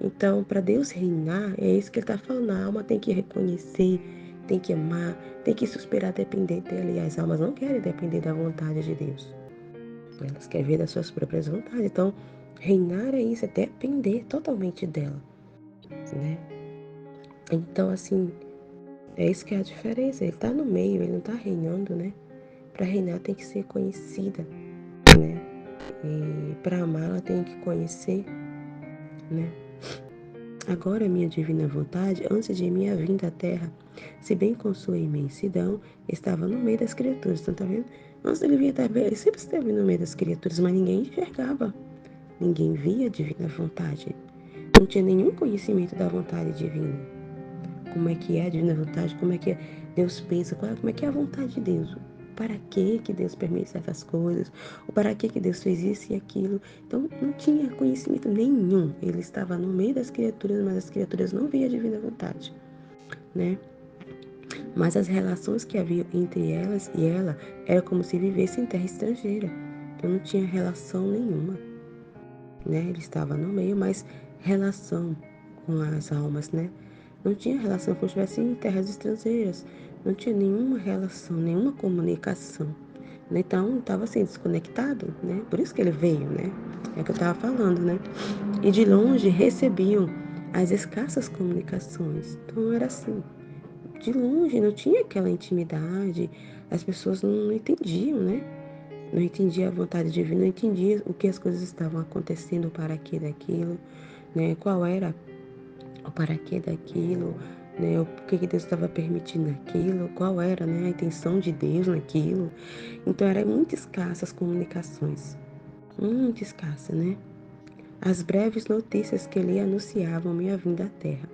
Então, para Deus reinar, é isso que ele está falando. A alma tem que reconhecer, tem que amar, tem que suspirar depender dele. E as almas não querem depender da vontade de Deus. Elas querem ver das suas próprias vontades. Então, reinar é isso, é depender totalmente dela, né? Então, assim, é isso que é a diferença. Ele está no meio, ele não está reinando, né? Para reinar tem que ser conhecida, né? E para amar ela tem que conhecer, né? Agora, minha divina vontade, antes de minha vinda à terra, se bem com sua imensidão, estava no meio das criaturas. Então, tá vendo? Antes dele vir à terra, ele sempre esteve no meio das criaturas, mas ninguém enxergava. Ninguém via a divina vontade. Não tinha nenhum conhecimento da vontade divina. Como é que é a divina vontade? Como é que Deus pensa? Como é que é a vontade de Deus? Para que Deus permite certas coisas? Ou para que Deus fez isso e aquilo? Então, não tinha conhecimento nenhum. Ele estava no meio das criaturas, mas as criaturas não viam a divina vontade, né? Mas as relações que havia entre elas e ela era como se vivesse em terra estrangeira. Então, não tinha relação nenhuma, né? Ele estava no meio, mas relação com as almas, né? Não tinha relação como se estivesse em terras estrangeiras. Não tinha nenhuma relação, nenhuma comunicação. Então, estava assim, desconectado, né? Por isso que ele veio, né? É o que eu estava falando, né? E de longe recebiam as escassas comunicações. Então, era assim, de longe, não tinha aquela intimidade. As pessoas não entendiam, né? Não entendia a vontade divina, não entendia o que as coisas estavam acontecendo, para que daquilo, né? Qual era o para que daquilo, né? O porquê que Deus estava permitindo aquilo, qual era, né, a intenção de Deus naquilo. Então, eram muito escassas as comunicações, muito escassa, né? As breves notícias que lhe anunciavam minha vinda à terra.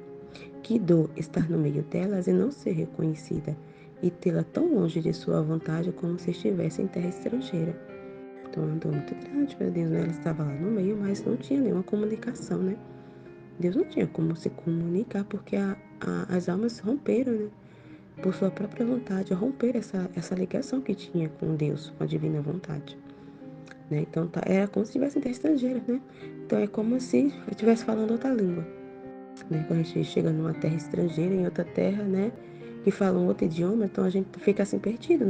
Que dor estar no meio delas e não ser reconhecida, e tê-la tão longe de sua vontade como se estivesse em terra estrangeira. Então, uma dor muito grande para Deus, né? Ela estava lá no meio, mas não tinha nenhuma comunicação, né? Deus não tinha como se comunicar, porque as almas romperam, né? Por sua própria vontade, romperam essa ligação que tinha com Deus, com a divina vontade, né? Então, era como se estivesse em terra estrangeira, né? Então, é como se estivesse falando outra língua, né? Quando a gente chega numa terra estrangeira, em outra terra, né? Que fala um outro idioma, então a gente fica assim perdido,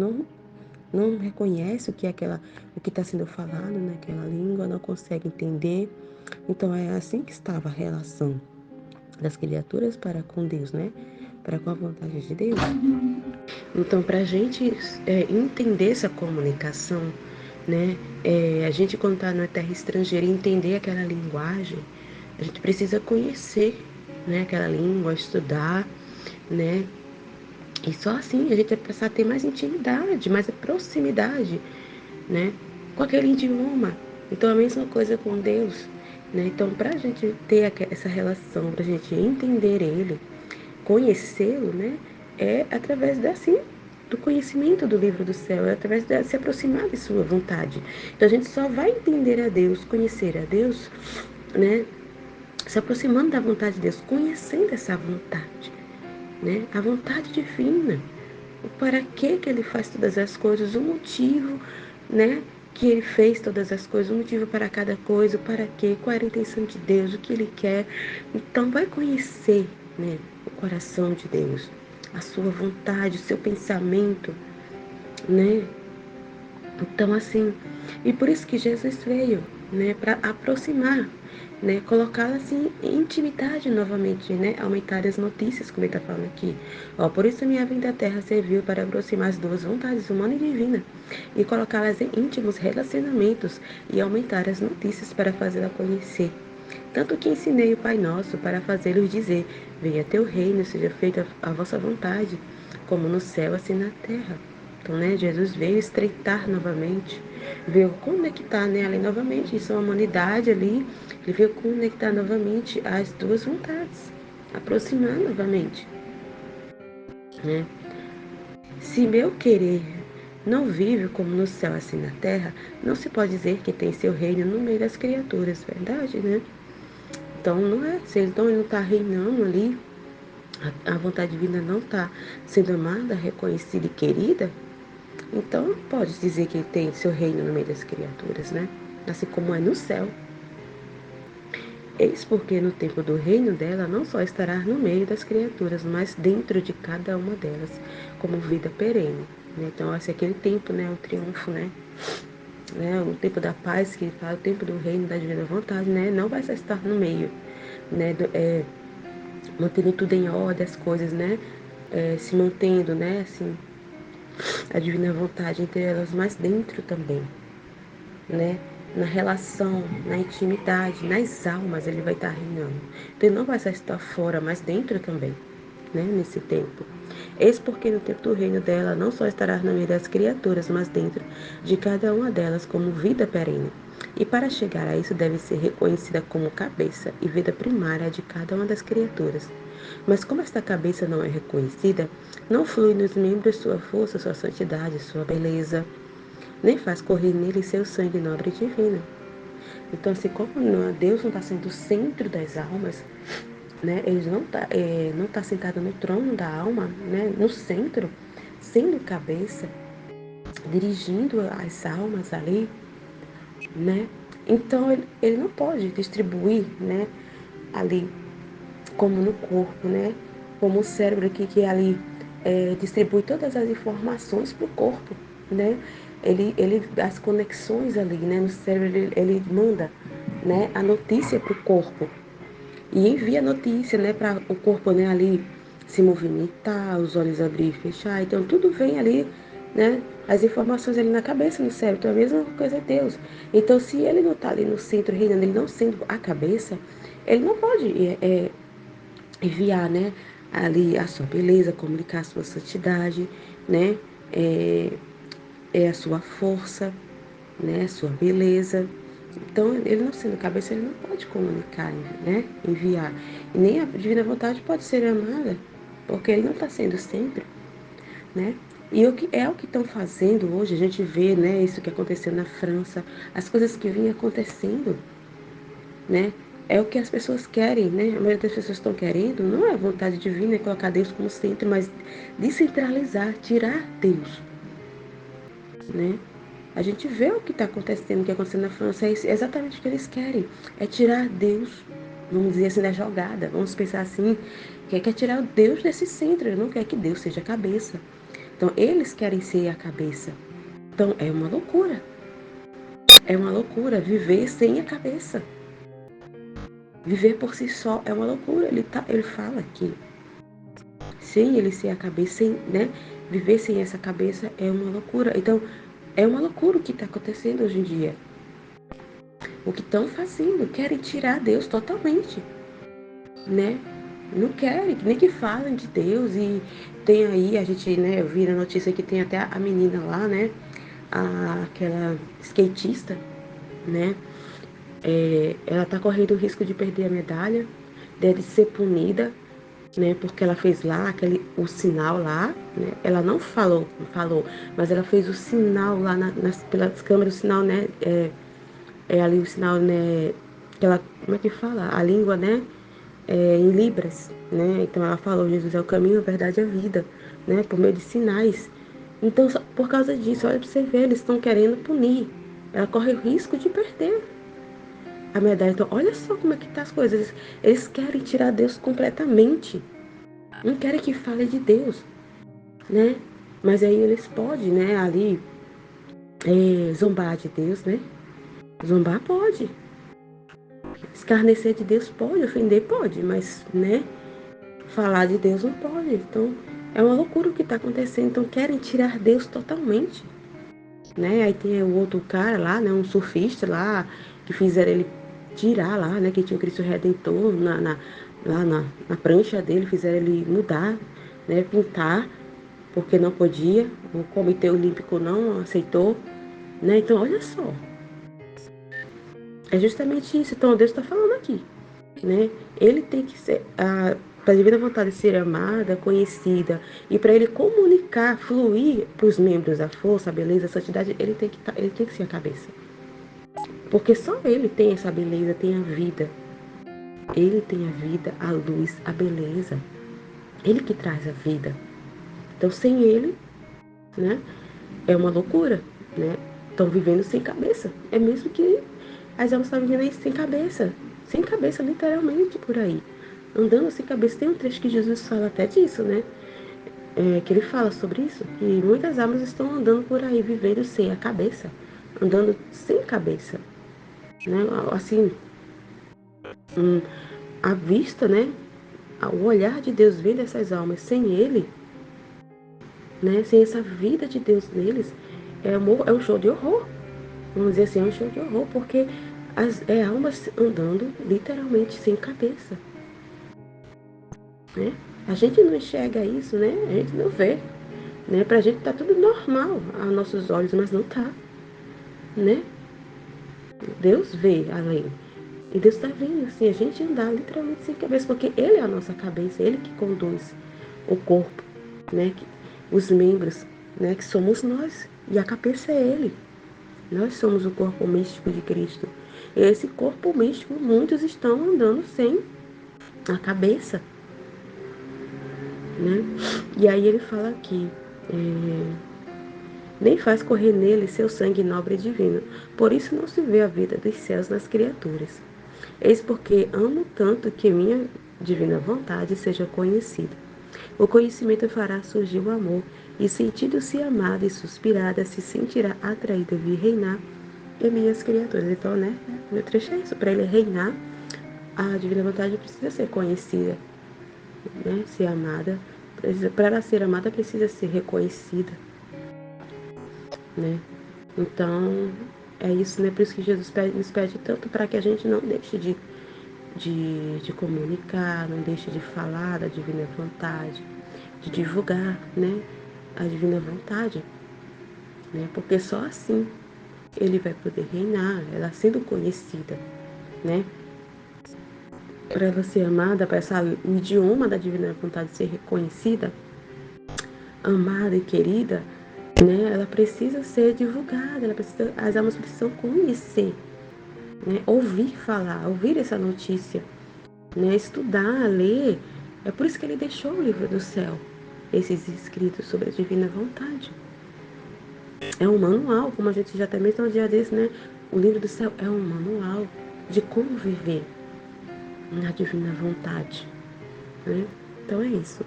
não reconhece o que está sendo falado naquela língua, não consegue entender. Então, é assim que estava a relação das criaturas para com Deus, né? Para com a vontade de Deus. Então, para a gente entender essa comunicação, né? A gente, quando está numa terra estrangeira, entender aquela linguagem, a gente precisa conhecer, né, aquela língua, estudar, né? E só assim a gente vai passar a ter mais intimidade, mais proximidade, né, com aquele idioma. Então, a mesma coisa com Deus, né? Então, para a gente ter essa relação, para a gente entender Ele, conhecê-lo, né, é através do conhecimento do livro do céu, é através de se aproximar de sua vontade. Então a gente só vai entender a Deus, conhecer a Deus, né, se aproximando da vontade de Deus, conhecendo essa vontade, né, a vontade divina. O para que ele faz todas as coisas, o motivo, né, que ele fez todas as coisas, o motivo para cada coisa, o para quê, qual era a intenção de Deus, o que ele quer. Então vai conhecer, né, o coração de Deus, a sua vontade, o seu pensamento, né? Então assim, e por isso que Jesus veio, né, para aproximar, né, colocá-la assim em intimidade novamente, né, aumentar as notícias, como ele está falando aqui. Ó, por isso a minha vinda à Terra serviu para aproximar as duas vontades, humana e divina, e colocá-las em íntimos relacionamentos e aumentar as notícias para fazê-la conhecer. Tanto que ensinei o Pai Nosso para fazê-los dizer: venha teu reino, seja feita a vossa vontade, como no céu, assim na terra. Então, né, Jesus veio estreitar novamente, veio conectar, né, ali novamente, isso é uma humanidade ali, ele veio conectar novamente as duas vontades, aproximar novamente, né? Se meu querer não vive como no céu, assim na terra, não se pode dizer que tem seu reino no meio das criaturas, verdade, né? Então, não é, se ele não está reinando ali, a vontade divina não está sendo amada, reconhecida e querida, então pode dizer que ele tem seu reino no meio das criaturas, né? Assim como é no céu. Eis porque no tempo do reino dela não só estará no meio das criaturas, mas dentro de cada uma delas, como vida perene. Né? Então esse é aquele tempo, né? O triunfo, né? O tempo da paz, que ele fala, o tempo do reino da divina vontade, né? Não vai só estar no meio, né? Mantendo tudo em ordem, as coisas, né? Se mantendo, né? Assim, a divina vontade entre elas, mas dentro também, né? Na relação, na intimidade, nas almas, ele vai estar reinando. Então, ele não vai só estar fora, mas dentro também, né? Nesse tempo. Eis porque no tempo do reino dela não só estará no meio das criaturas, mas dentro de cada uma delas como vida perene. E para chegar a isso deve ser reconhecida como cabeça e vida primária de cada uma das criaturas. Mas como esta cabeça não é reconhecida, não flui nos membros sua força, sua santidade, sua beleza, nem faz correr nele seu sangue nobre e divino. Então, assim, como Deus não está sendo o centro das almas, né? Ele não tá sentado no trono da alma, né? No centro, sendo cabeça, dirigindo as almas ali, né? Então, ele não pode distribuir, né? Ali, como no corpo, né? Como o cérebro aqui que ali distribui todas as informações para o corpo, né? As conexões ali, né? No cérebro, ele manda, né? A notícia para o corpo e envia a notícia, né? Para o corpo, né? Ali se movimentar, os olhos abrir e fechar. Então, tudo vem ali, né? As informações ali na cabeça, no cérebro. Então, a mesma coisa é Deus. Então, se ele não está ali no centro reinando, ele não sendo a cabeça, ele não pode enviar, né, ali a sua beleza, comunicar a sua santidade, né, a sua força, né, a sua beleza. Então, ele não sendo cabeça, ele não pode comunicar, né, enviar. E nem a divina vontade pode ser amada, porque ele não está sendo sempre, né. E o que estão fazendo hoje, a gente vê, né, isso que aconteceu na França, as coisas que vinham acontecendo, né? É o que as pessoas querem, né? A maioria das pessoas estão querendo, não é a vontade divina, é colocar Deus como centro, mas descentralizar, tirar Deus, né? A gente vê o que está acontecendo, o que aconteceu na França, é exatamente o que eles querem, é tirar Deus, vamos dizer assim, da jogada, vamos pensar assim, que quer tirar o Deus desse centro, ele não quer que Deus seja a cabeça. Então, eles querem ser a cabeça. Então, é uma loucura viver sem a cabeça. Viver por si só é uma loucura. Ele fala aqui. Sem ele ser a cabeça, sem, né? Viver sem essa cabeça é uma loucura. Então, é uma loucura o que está acontecendo hoje em dia. O que estão fazendo, querem tirar Deus totalmente, né? Não querem, nem que falem de Deus. E tem aí, a gente, né? Eu vi na notícia que tem até a menina lá, né? Aquela skatista, né? Ela está correndo o risco de perder a medalha, de ser punida, né? Porque ela fez lá o sinal lá, né? Ela não falou, mas ela fez o sinal lá pelas câmeras, o sinal, né? Ali o sinal, né? Que ela, como é que fala? A língua, né? Em Libras, né? Então ela falou: Jesus é o caminho, a verdade e a vida, né? Por meio de sinais. Então, por causa disso, olha para você ver, eles estão querendo punir. Ela corre o risco de perder a medalha. Então, olha só como é que tá as coisas. Eles querem tirar Deus completamente. Não querem que fale de Deus, né? Mas aí eles podem, né? Ali, zombar de Deus, né? Zombar pode. Escarnecer de Deus pode, ofender pode, mas, né? Falar de Deus não pode. Então, é uma loucura o que está acontecendo. Então, querem tirar Deus totalmente, né? Aí tem o outro cara lá, né? Um surfista lá, que fizeram ele tirar lá, né? Que tinha o Cristo Redentor lá na prancha dele, fizeram ele mudar, né? Pintar, porque não podia. O Comitê Olímpico não aceitou, né? Então, olha só. É justamente isso. Então, Deus está falando aqui, né? Ele tem que ser para a divina vontade ser amada, conhecida, e para ele comunicar, fluir para os membros da força, a beleza, a santidade, ele tem que ser a cabeça. Porque só ele tem essa beleza, tem a vida. Ele tem a vida, a luz, a beleza. Ele que traz a vida. Então, sem ele, né, é uma loucura, né? Estão vivendo sem cabeça. É mesmo que as almas estão vivendo aí sem cabeça. Sem cabeça, literalmente, por aí. Andando sem cabeça. Tem um trecho que Jesus fala até disso, né? Que ele fala sobre isso. Que muitas almas estão andando por aí, vivendo sem a cabeça. Andando sem cabeça. Né? Assim, a vista, né? O olhar de Deus vendo essas almas sem ele, né? Sem essa vida de Deus neles, é um show de horror. Vamos dizer assim, é um show de horror, porque as almas andando literalmente sem cabeça, né? A gente não enxerga isso, né? A gente não vê, né? Pra gente tá tudo normal aos nossos olhos, mas não tá, né? Deus vê além. E Deus está vendo, assim, a gente andar literalmente sem cabeça, porque Ele é a nossa cabeça, Ele que conduz o corpo, né? Os membros, né? Que somos nós. E a cabeça é Ele. Nós somos o corpo místico de Cristo. E esse corpo místico, muitos estão andando sem a cabeça, né? E aí ele fala aqui, nem faz correr nele seu sangue nobre e divino. Por isso não se vê a vida dos céus nas criaturas. Eis porque amo tanto que minha divina vontade seja conhecida. O conhecimento fará surgir o amor, e sentindo-se amada e suspirada, se sentirá atraída a vir reinar em minhas criaturas. Então, né, meu trecho é isso. Para ele reinar, a divina vontade precisa ser conhecida, né, ser amada. Para ela ser amada, precisa ser reconhecida, né? Então, é isso, né? Por isso que Jesus nos pede tanto para que a gente não deixe de comunicar, não deixe de falar da divina vontade, de divulgar, né, a divina vontade, né? Porque só assim ele vai poder reinar, ela sendo conhecida, né? Para ela ser amada, para o idioma da divina vontade ser reconhecida, amada e querida, né? Ela precisa ser divulgada, as almas precisam conhecer, né? Ouvir falar, ouvir essa notícia, né? Estudar, ler. É por isso que ele deixou o livro do céu, esses escritos sobre a divina vontade. É um manual, como a gente já também um dia desse, né? O livro do céu é um manual de como viver na divina vontade, né? Então é isso.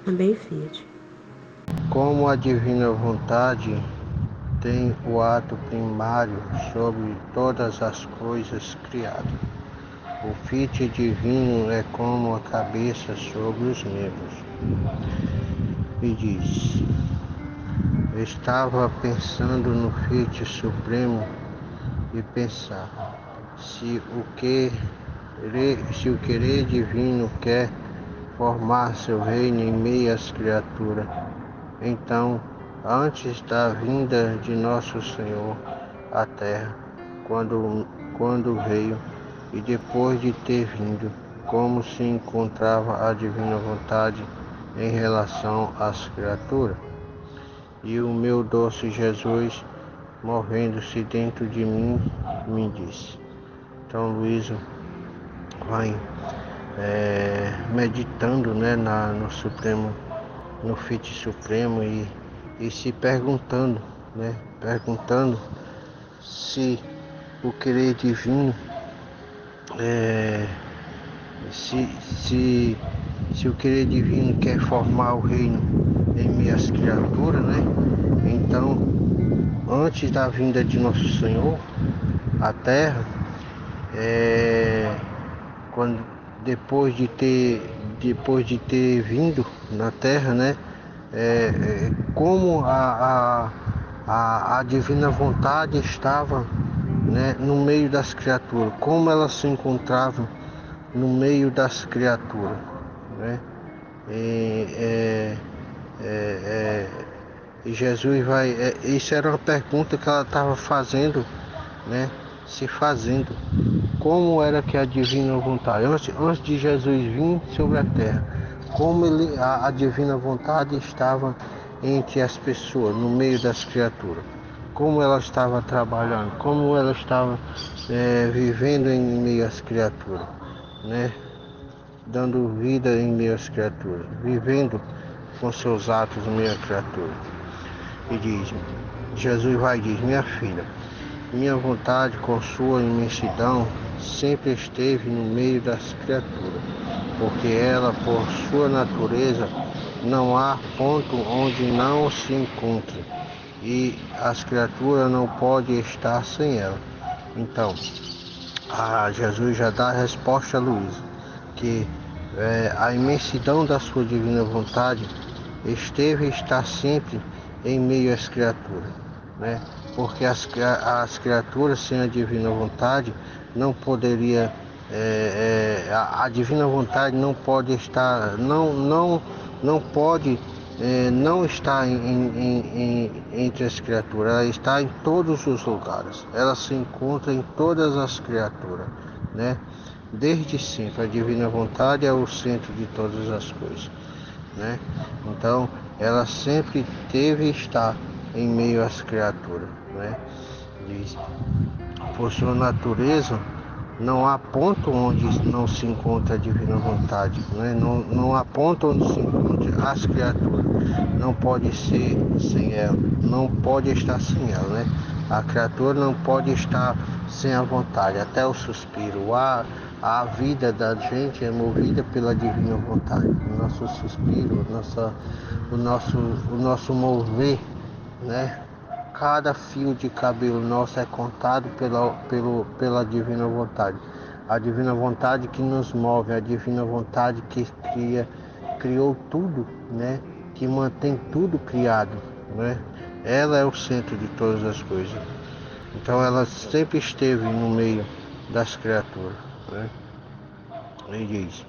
Amém, Fiat. Como a divina vontade tem o ato primário sobre todas as coisas criadas. O Fiat divino é como a cabeça sobre os membros. E diz: estava pensando no Fiat supremo e pensava, se o querer divino quer formar seu reino em meio às criaturas, então, antes da vinda de nosso Senhor à Terra, quando veio, e depois de ter vindo, como se encontrava a divina vontade em relação às criaturas. E o meu doce Jesus, movendo-se dentro de mim, me disse. Então Luísa vai meditando, né, no Supremo, no Fit Supremo e se perguntando, né, perguntando se o querer divino, se o querer divino quer formar o reino em minhas criaturas, né? Então, antes da vinda de Nosso Senhor à Terra, quando depois de ter vindo na Terra, né? Como a divina vontade estava, né, no meio das criaturas, como ela se encontrava no meio das criaturas, né? E Jesus vai, isso era uma pergunta que ela estava fazendo, né? Se fazendo, como era que a divina vontade, antes de Jesus vir sobre a terra, como a divina vontade estava entre as pessoas, no meio das criaturas, como ela estava trabalhando, como ela estava vivendo em meio às criaturas, né? Dando vida em meio às criaturas, vivendo com seus atos em meio às criaturas. E diz, Jesus vai e diz, minha filha, minha vontade com sua imensidão sempre esteve no meio das criaturas, porque ela, por sua natureza, não há ponto onde não se encontre, e as criaturas não podem estar sem ela. Então, Jesus já dá a resposta a Luísa, que a imensidão da sua divina vontade esteve e está sempre em meio às criaturas, né? Porque as criaturas sem a divina vontade não poderia, a divina vontade não pode estar, não pode não está entre as criaturas, ela está em todos os lugares, ela se encontra em todas as criaturas, né? Desde sempre, a divina vontade é o centro de todas as coisas, né? Então, ela sempre teve e está em meio às criaturas, né? Diz, por sua natureza, não há ponto onde não se encontra a divina vontade, né? Não há ponto onde se encontre as criaturas, não pode ser sem ela, não pode estar sem ela, né? A criatura não pode estar sem a vontade, até o suspiro, a vida da gente é movida pela divina vontade, o nosso suspiro, o nosso mover, né? Cada fio de cabelo nosso é contado pela divina vontade. A divina vontade que nos move, a divina vontade que criou tudo, né? Que mantém tudo criado, né? Ela é o centro de todas as coisas. Então ela sempre esteve no meio das criaturas, né? Ele diz,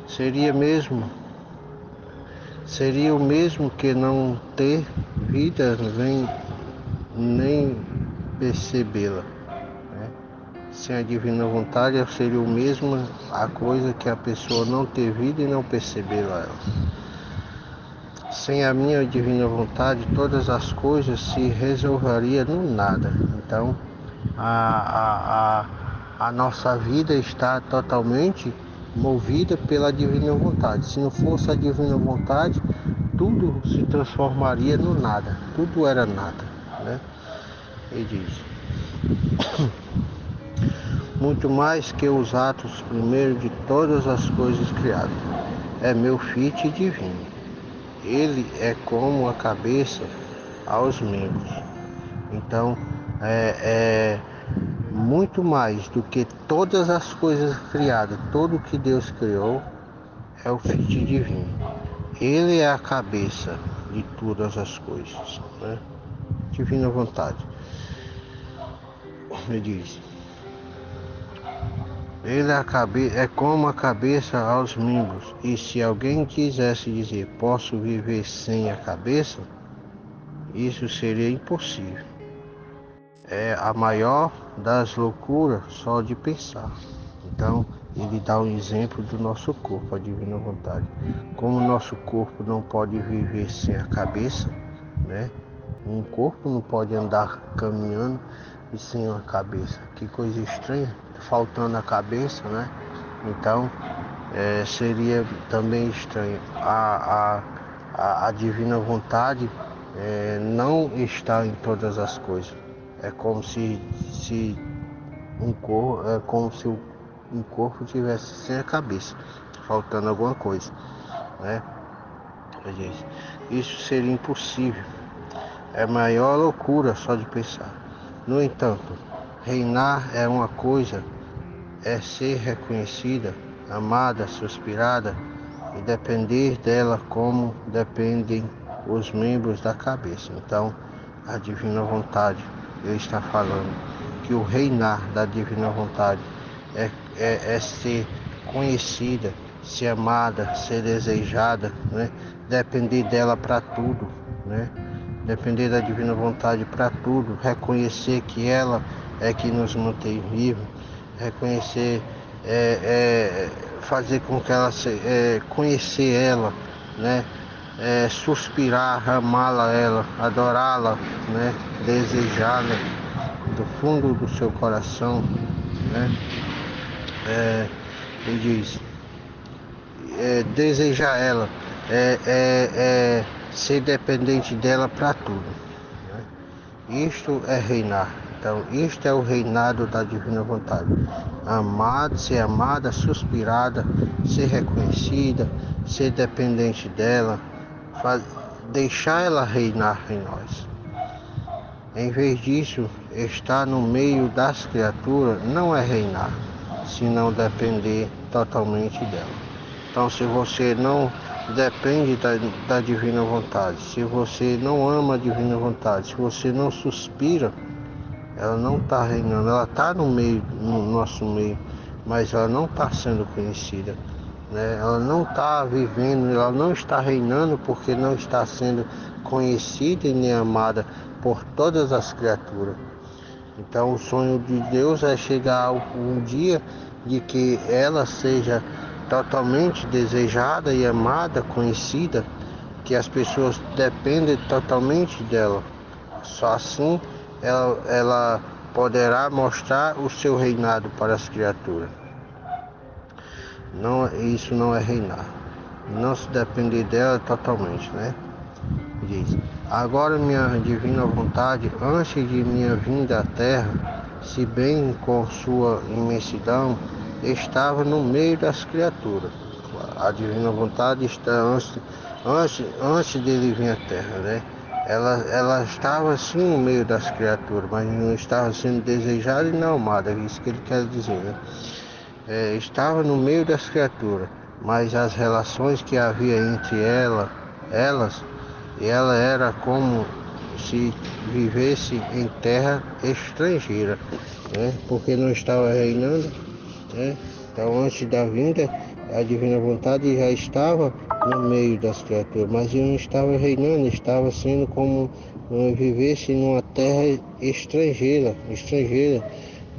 seria o mesmo que não ter vida, nem percebê-la, né? Sem a divina vontade seria o mesmo a coisa que a pessoa não ter vida e não percebê-la. Sem a minha divina vontade, todas as coisas se resolveriam no nada. Então, a nossa vida está totalmente movida pela divina vontade. Se não fosse a divina vontade, tudo se transformaria no nada. Tudo era nada, né? E diz, muito mais que os atos primeiros de todas as coisas criadas, é meu Fiat divino. Ele é como a cabeça aos membros. Então, é muito mais do que todas as coisas criadas, tudo que Deus criou é o Fiat divino. Ele é a cabeça de todas as coisas, né? Divina vontade. Ele diz, ele é como a cabeça aos membros, e se alguém quisesse dizer, posso viver sem a cabeça, isso seria impossível. É a maior das loucuras só de pensar. Então, ele dá um exemplo do nosso corpo, a divina vontade. Como o nosso corpo não pode viver sem a cabeça, né? Um corpo não pode andar caminhando e sem uma cabeça. Que coisa estranha, faltando a cabeça, né? Então, seria também estranho a divina vontade não está em todas as coisas. É como se um corpo tivesse sem a cabeça, faltando alguma coisa, né? Isso seria impossível. É a maior loucura só de pensar. No entanto, reinar é uma coisa, é ser reconhecida, amada, suspirada e depender dela como dependem os membros da cabeça. Então, a divina vontade, ele está falando que o reinar da divina vontade é ser conhecida, ser amada, ser desejada, né? Depender dela para tudo, né? Depender da divina vontade para tudo, reconhecer que ela é que nos mantém vivos, reconhecer, fazer com que ela conhecer ela, né? Suspirar, amá-la, ela, adorá-la, né? Desejá-la do fundo do seu coração, né? Ele diz, desejar ela, ser dependente dela para tudo, né? Isto é reinar. Então, isto é o reinado da divina vontade. Ser amada, suspirada, ser reconhecida, ser dependente dela, deixar ela reinar em nós. Em vez disso, estar no meio das criaturas não é reinar, senão depender totalmente dela. Então, se você não depende da divina vontade, se você não ama a divina vontade, se você não suspira, ela não está reinando, ela está no nosso meio, mas ela não está sendo conhecida, né? Ela não está vivendo, ela não está reinando porque não está sendo conhecida e nem amada por todas as criaturas. Então, o sonho de Deus é chegar um dia de que ela seja totalmente desejada e amada, conhecida, que as pessoas dependem totalmente dela. Só assim ela poderá mostrar o seu reinado para as criaturas. Não, isso não é reinar. Não se depender dela totalmente, né? Diz, agora minha divina vontade, antes de minha vinda à terra, se bem com sua imensidão, estava no meio das criaturas. A divina vontade está antes dele vir à terra, né? Ela estava assim no meio das criaturas, mas não estava sendo desejada e não amada, é isso que ele quer dizer, né? Estava no meio das criaturas, mas as relações que havia entre elas, ela era como se vivesse em terra estrangeira, né? Porque não estava reinando, né? Então, antes da vinda, a divina vontade já estava no meio das criaturas, mas não estava reinando, estava sendo como vivesse numa terra estrangeira,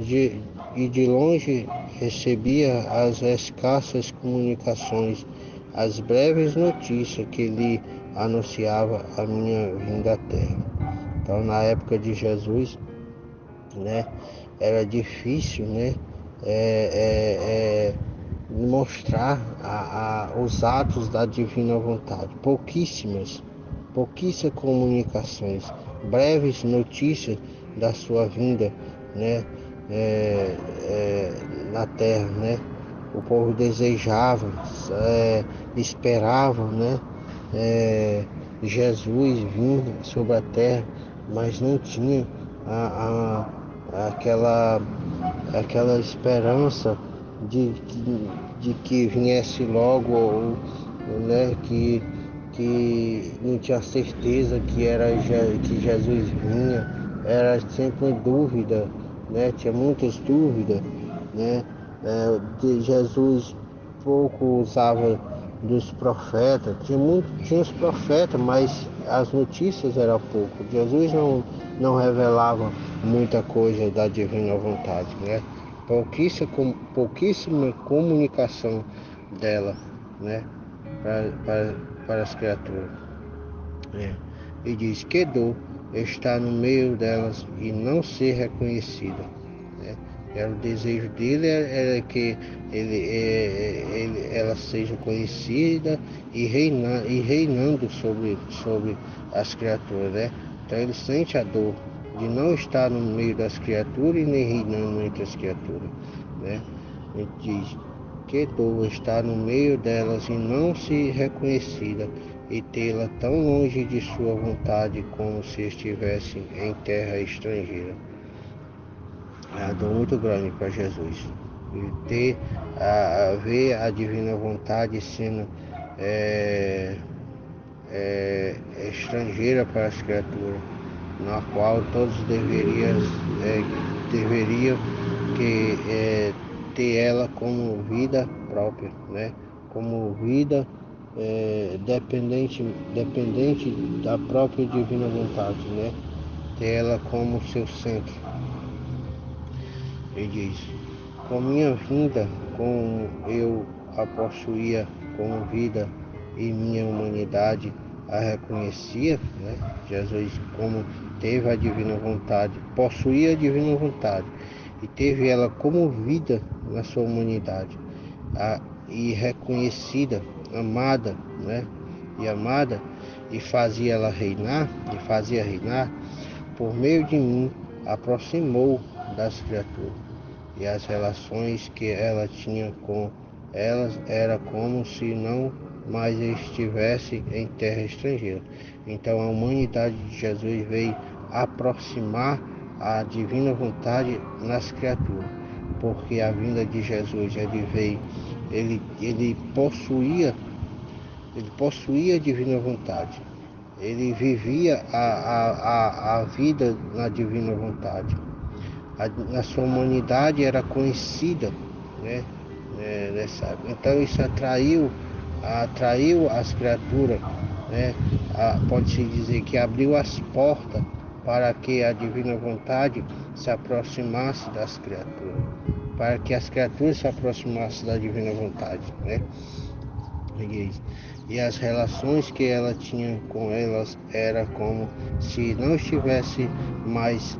e de longe recebia as escassas comunicações, as breves notícias que lhe anunciava a minha vinda à terra. Então, na época de Jesus, né, era difícil, né, mostrar os atos da divina vontade. Pouquíssimas comunicações, breves notícias da sua vinda, né, na terra, né. O povo desejava, esperava, né, Jesus vir sobre a terra, mas não tinha aquela esperança de que viesse logo, né, que não tinha certeza que Jesus vinha, era sempre dúvida, né, tinha muitas dúvidas, né, de Jesus pouco usava dos profetas, tinha os profetas, mas as notícias eram pouco. Jesus não revelava muita coisa da divina vontade, né? pouquíssima comunicação dela, né, para as criaturas. E diz que dor está no meio delas e não ser reconhecida. Era o desejo dele era que ela seja conhecida e reinando sobre as criaturas, né? Então ele sente a dor de não estar no meio das criaturas e nem reinando entre as criaturas, né? Ele diz que dor está no meio delas e não se reconhecida, e tê-la tão longe de sua vontade como se estivesse em terra estrangeira. É uma dor muito grande para Jesus. E ver a divina vontade sendo estrangeira para as criaturas, na qual todos deveriam ter ela como vida própria, né? Como vida dependente da própria divina vontade, né? Ter ela como seu centro. Ele diz: com minha vinda, como eu a possuía como vida e minha humanidade a reconhecia, né? Jesus, como teve a divina vontade, possuía a divina vontade e teve ela como vida na sua humanidade e reconhecida, amada, né? E amada, e fazia reinar, por meio de mim, aproximou das criaturas. E as relações que ela tinha com elas era como se não mais estivesse em terra estrangeira. Então a humanidade de Jesus veio aproximar a divina vontade nas criaturas, porque a vinda de Jesus, ele possuía a divina vontade. Ele vivia a vida na divina vontade. A sua humanidade era conhecida, né? Então isso atraiu as criaturas, né? Pode-se dizer que abriu as portas para que a divina vontade se aproximasse das criaturas, para que as criaturas se aproximassem da divina vontade, né? E as relações que ela tinha com elas era como se não estivesse mais,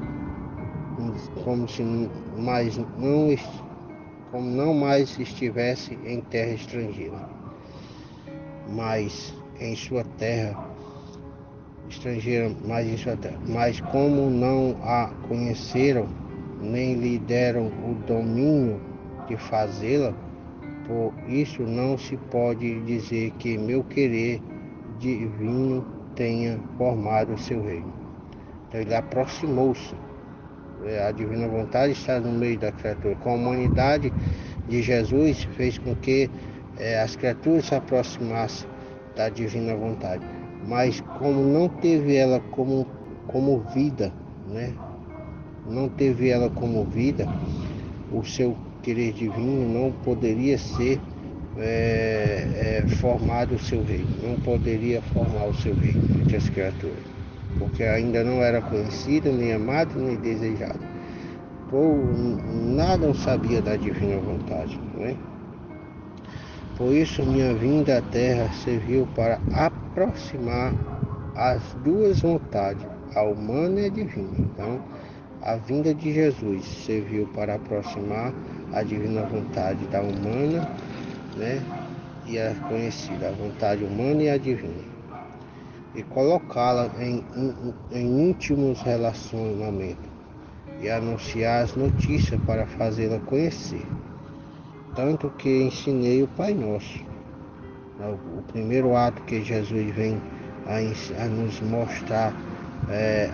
como não mais estivesse em terra estrangeira, mas em sua terra mas como não a conheceram, nem lhe deram o domínio de fazê-la, por isso não se pode dizer que meu querer divino tenha formado o seu reino. Então ele aproximou-se. A divina vontade está no meio da criatura. Com a humanidade de Jesus fez com que as criaturas se aproximassem da divina vontade. Mas como não teve ela como vida, né? Não teve ela como vida, o seu querer divino não poderia ser formado o seu reino, não poderia formar o seu reino entre as criaturas, porque ainda não era conhecido, nem amado, nem desejado. Nada sabia da divina vontade, né? Por isso minha vinda à Terra serviu para aproximar as duas vontades, a humana e a divina. Então, a vinda de Jesus serviu para aproximar a divina vontade da humana, né? E a conhecida, a vontade humana e a divina, e colocá-la em íntimos relacionamentos e anunciar as notícias para fazê-la conhecer. Tanto que ensinei o Pai Nosso. O primeiro ato que Jesus vem a nos mostrar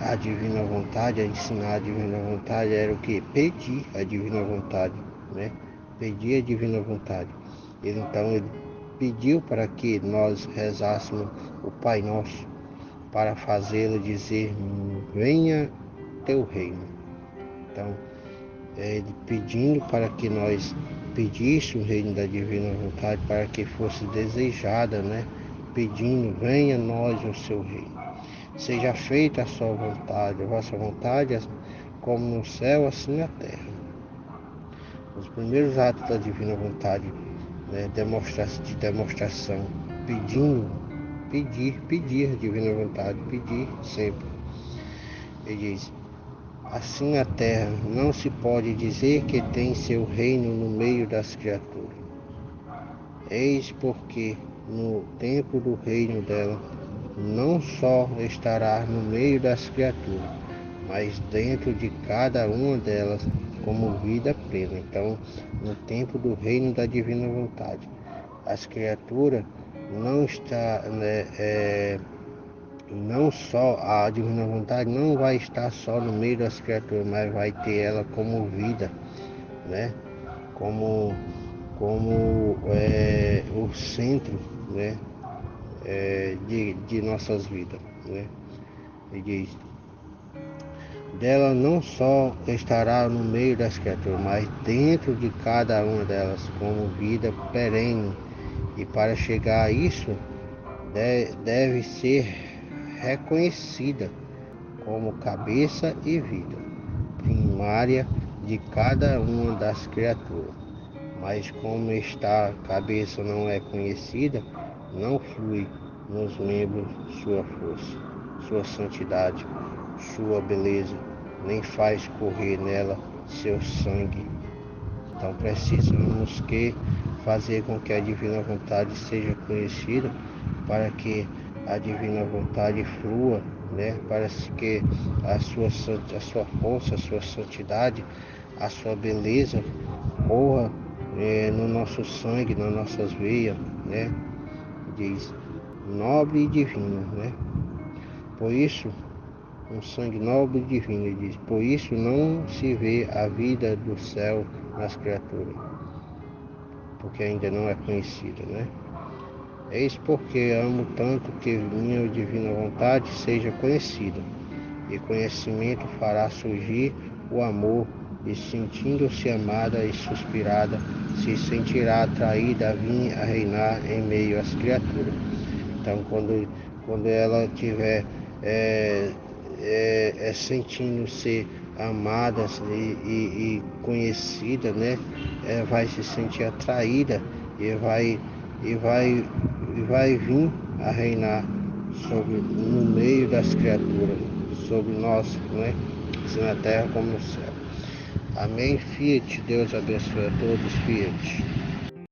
a divina vontade, a ensinar a divina vontade, era o que? Pedir a divina vontade, né? Pedir a divina vontade. Ele pediu para que nós rezássemos o Pai Nosso, para fazê-lo dizer: venha teu reino. Então, ele pedindo para que nós pedíssemos o reino da divina vontade, para que fosse desejada, né? Pedindo: venha a nós o seu reino. Seja feita a sua vontade, a vossa vontade, como no céu, assim na terra. Os primeiros atos da divina vontade, né, de demonstração, pedir a divina vontade, pedir sempre. Ele diz: assim a terra não se pode dizer que tem seu reino no meio das criaturas. Eis porque no tempo do reino dela não só estará no meio das criaturas, mas dentro de cada uma delas como vida plena. Então, no tempo do reino da divina vontade, as criaturas não está, não só a divina vontade não vai estar só no meio das criaturas, mas vai ter ela como vida, né? Como o centro, né? De nossas vidas, né? E diz: dela não só estará no meio das criaturas, mas dentro de cada uma delas como vida perene. E para chegar a isso, deve ser reconhecida como cabeça e vida primária de cada uma das criaturas. Mas como esta cabeça não é conhecida, não flui nos membros sua força, sua santidade, sua beleza, nem faz correr nela seu sangue. Então precisamos fazer com que a divina vontade seja conhecida, para que a divina vontade flua, né? Para que a sua força, a sua santidade, a sua beleza corra no nosso sangue, nas nossas veias, né? Diz nobre e divino, né? Por isso, um sangue nobre e divino, ele diz, por isso não se vê a vida do céu nas criaturas, porque ainda não é conhecida, né? Eis porque amo tanto que minha divina vontade seja conhecida, e conhecimento fará surgir o amor, e sentindo-se amada e suspirada, se sentirá atraída a vir a reinar em meio às criaturas. Então, quando ela estiver sentindo-se amada e conhecida, né, vai se sentir atraída e vai vir a reinar no meio das criaturas, sobre nós, né, assim na terra como no céu. Amém. Fiat. Deus abençoe a todos. Fiat.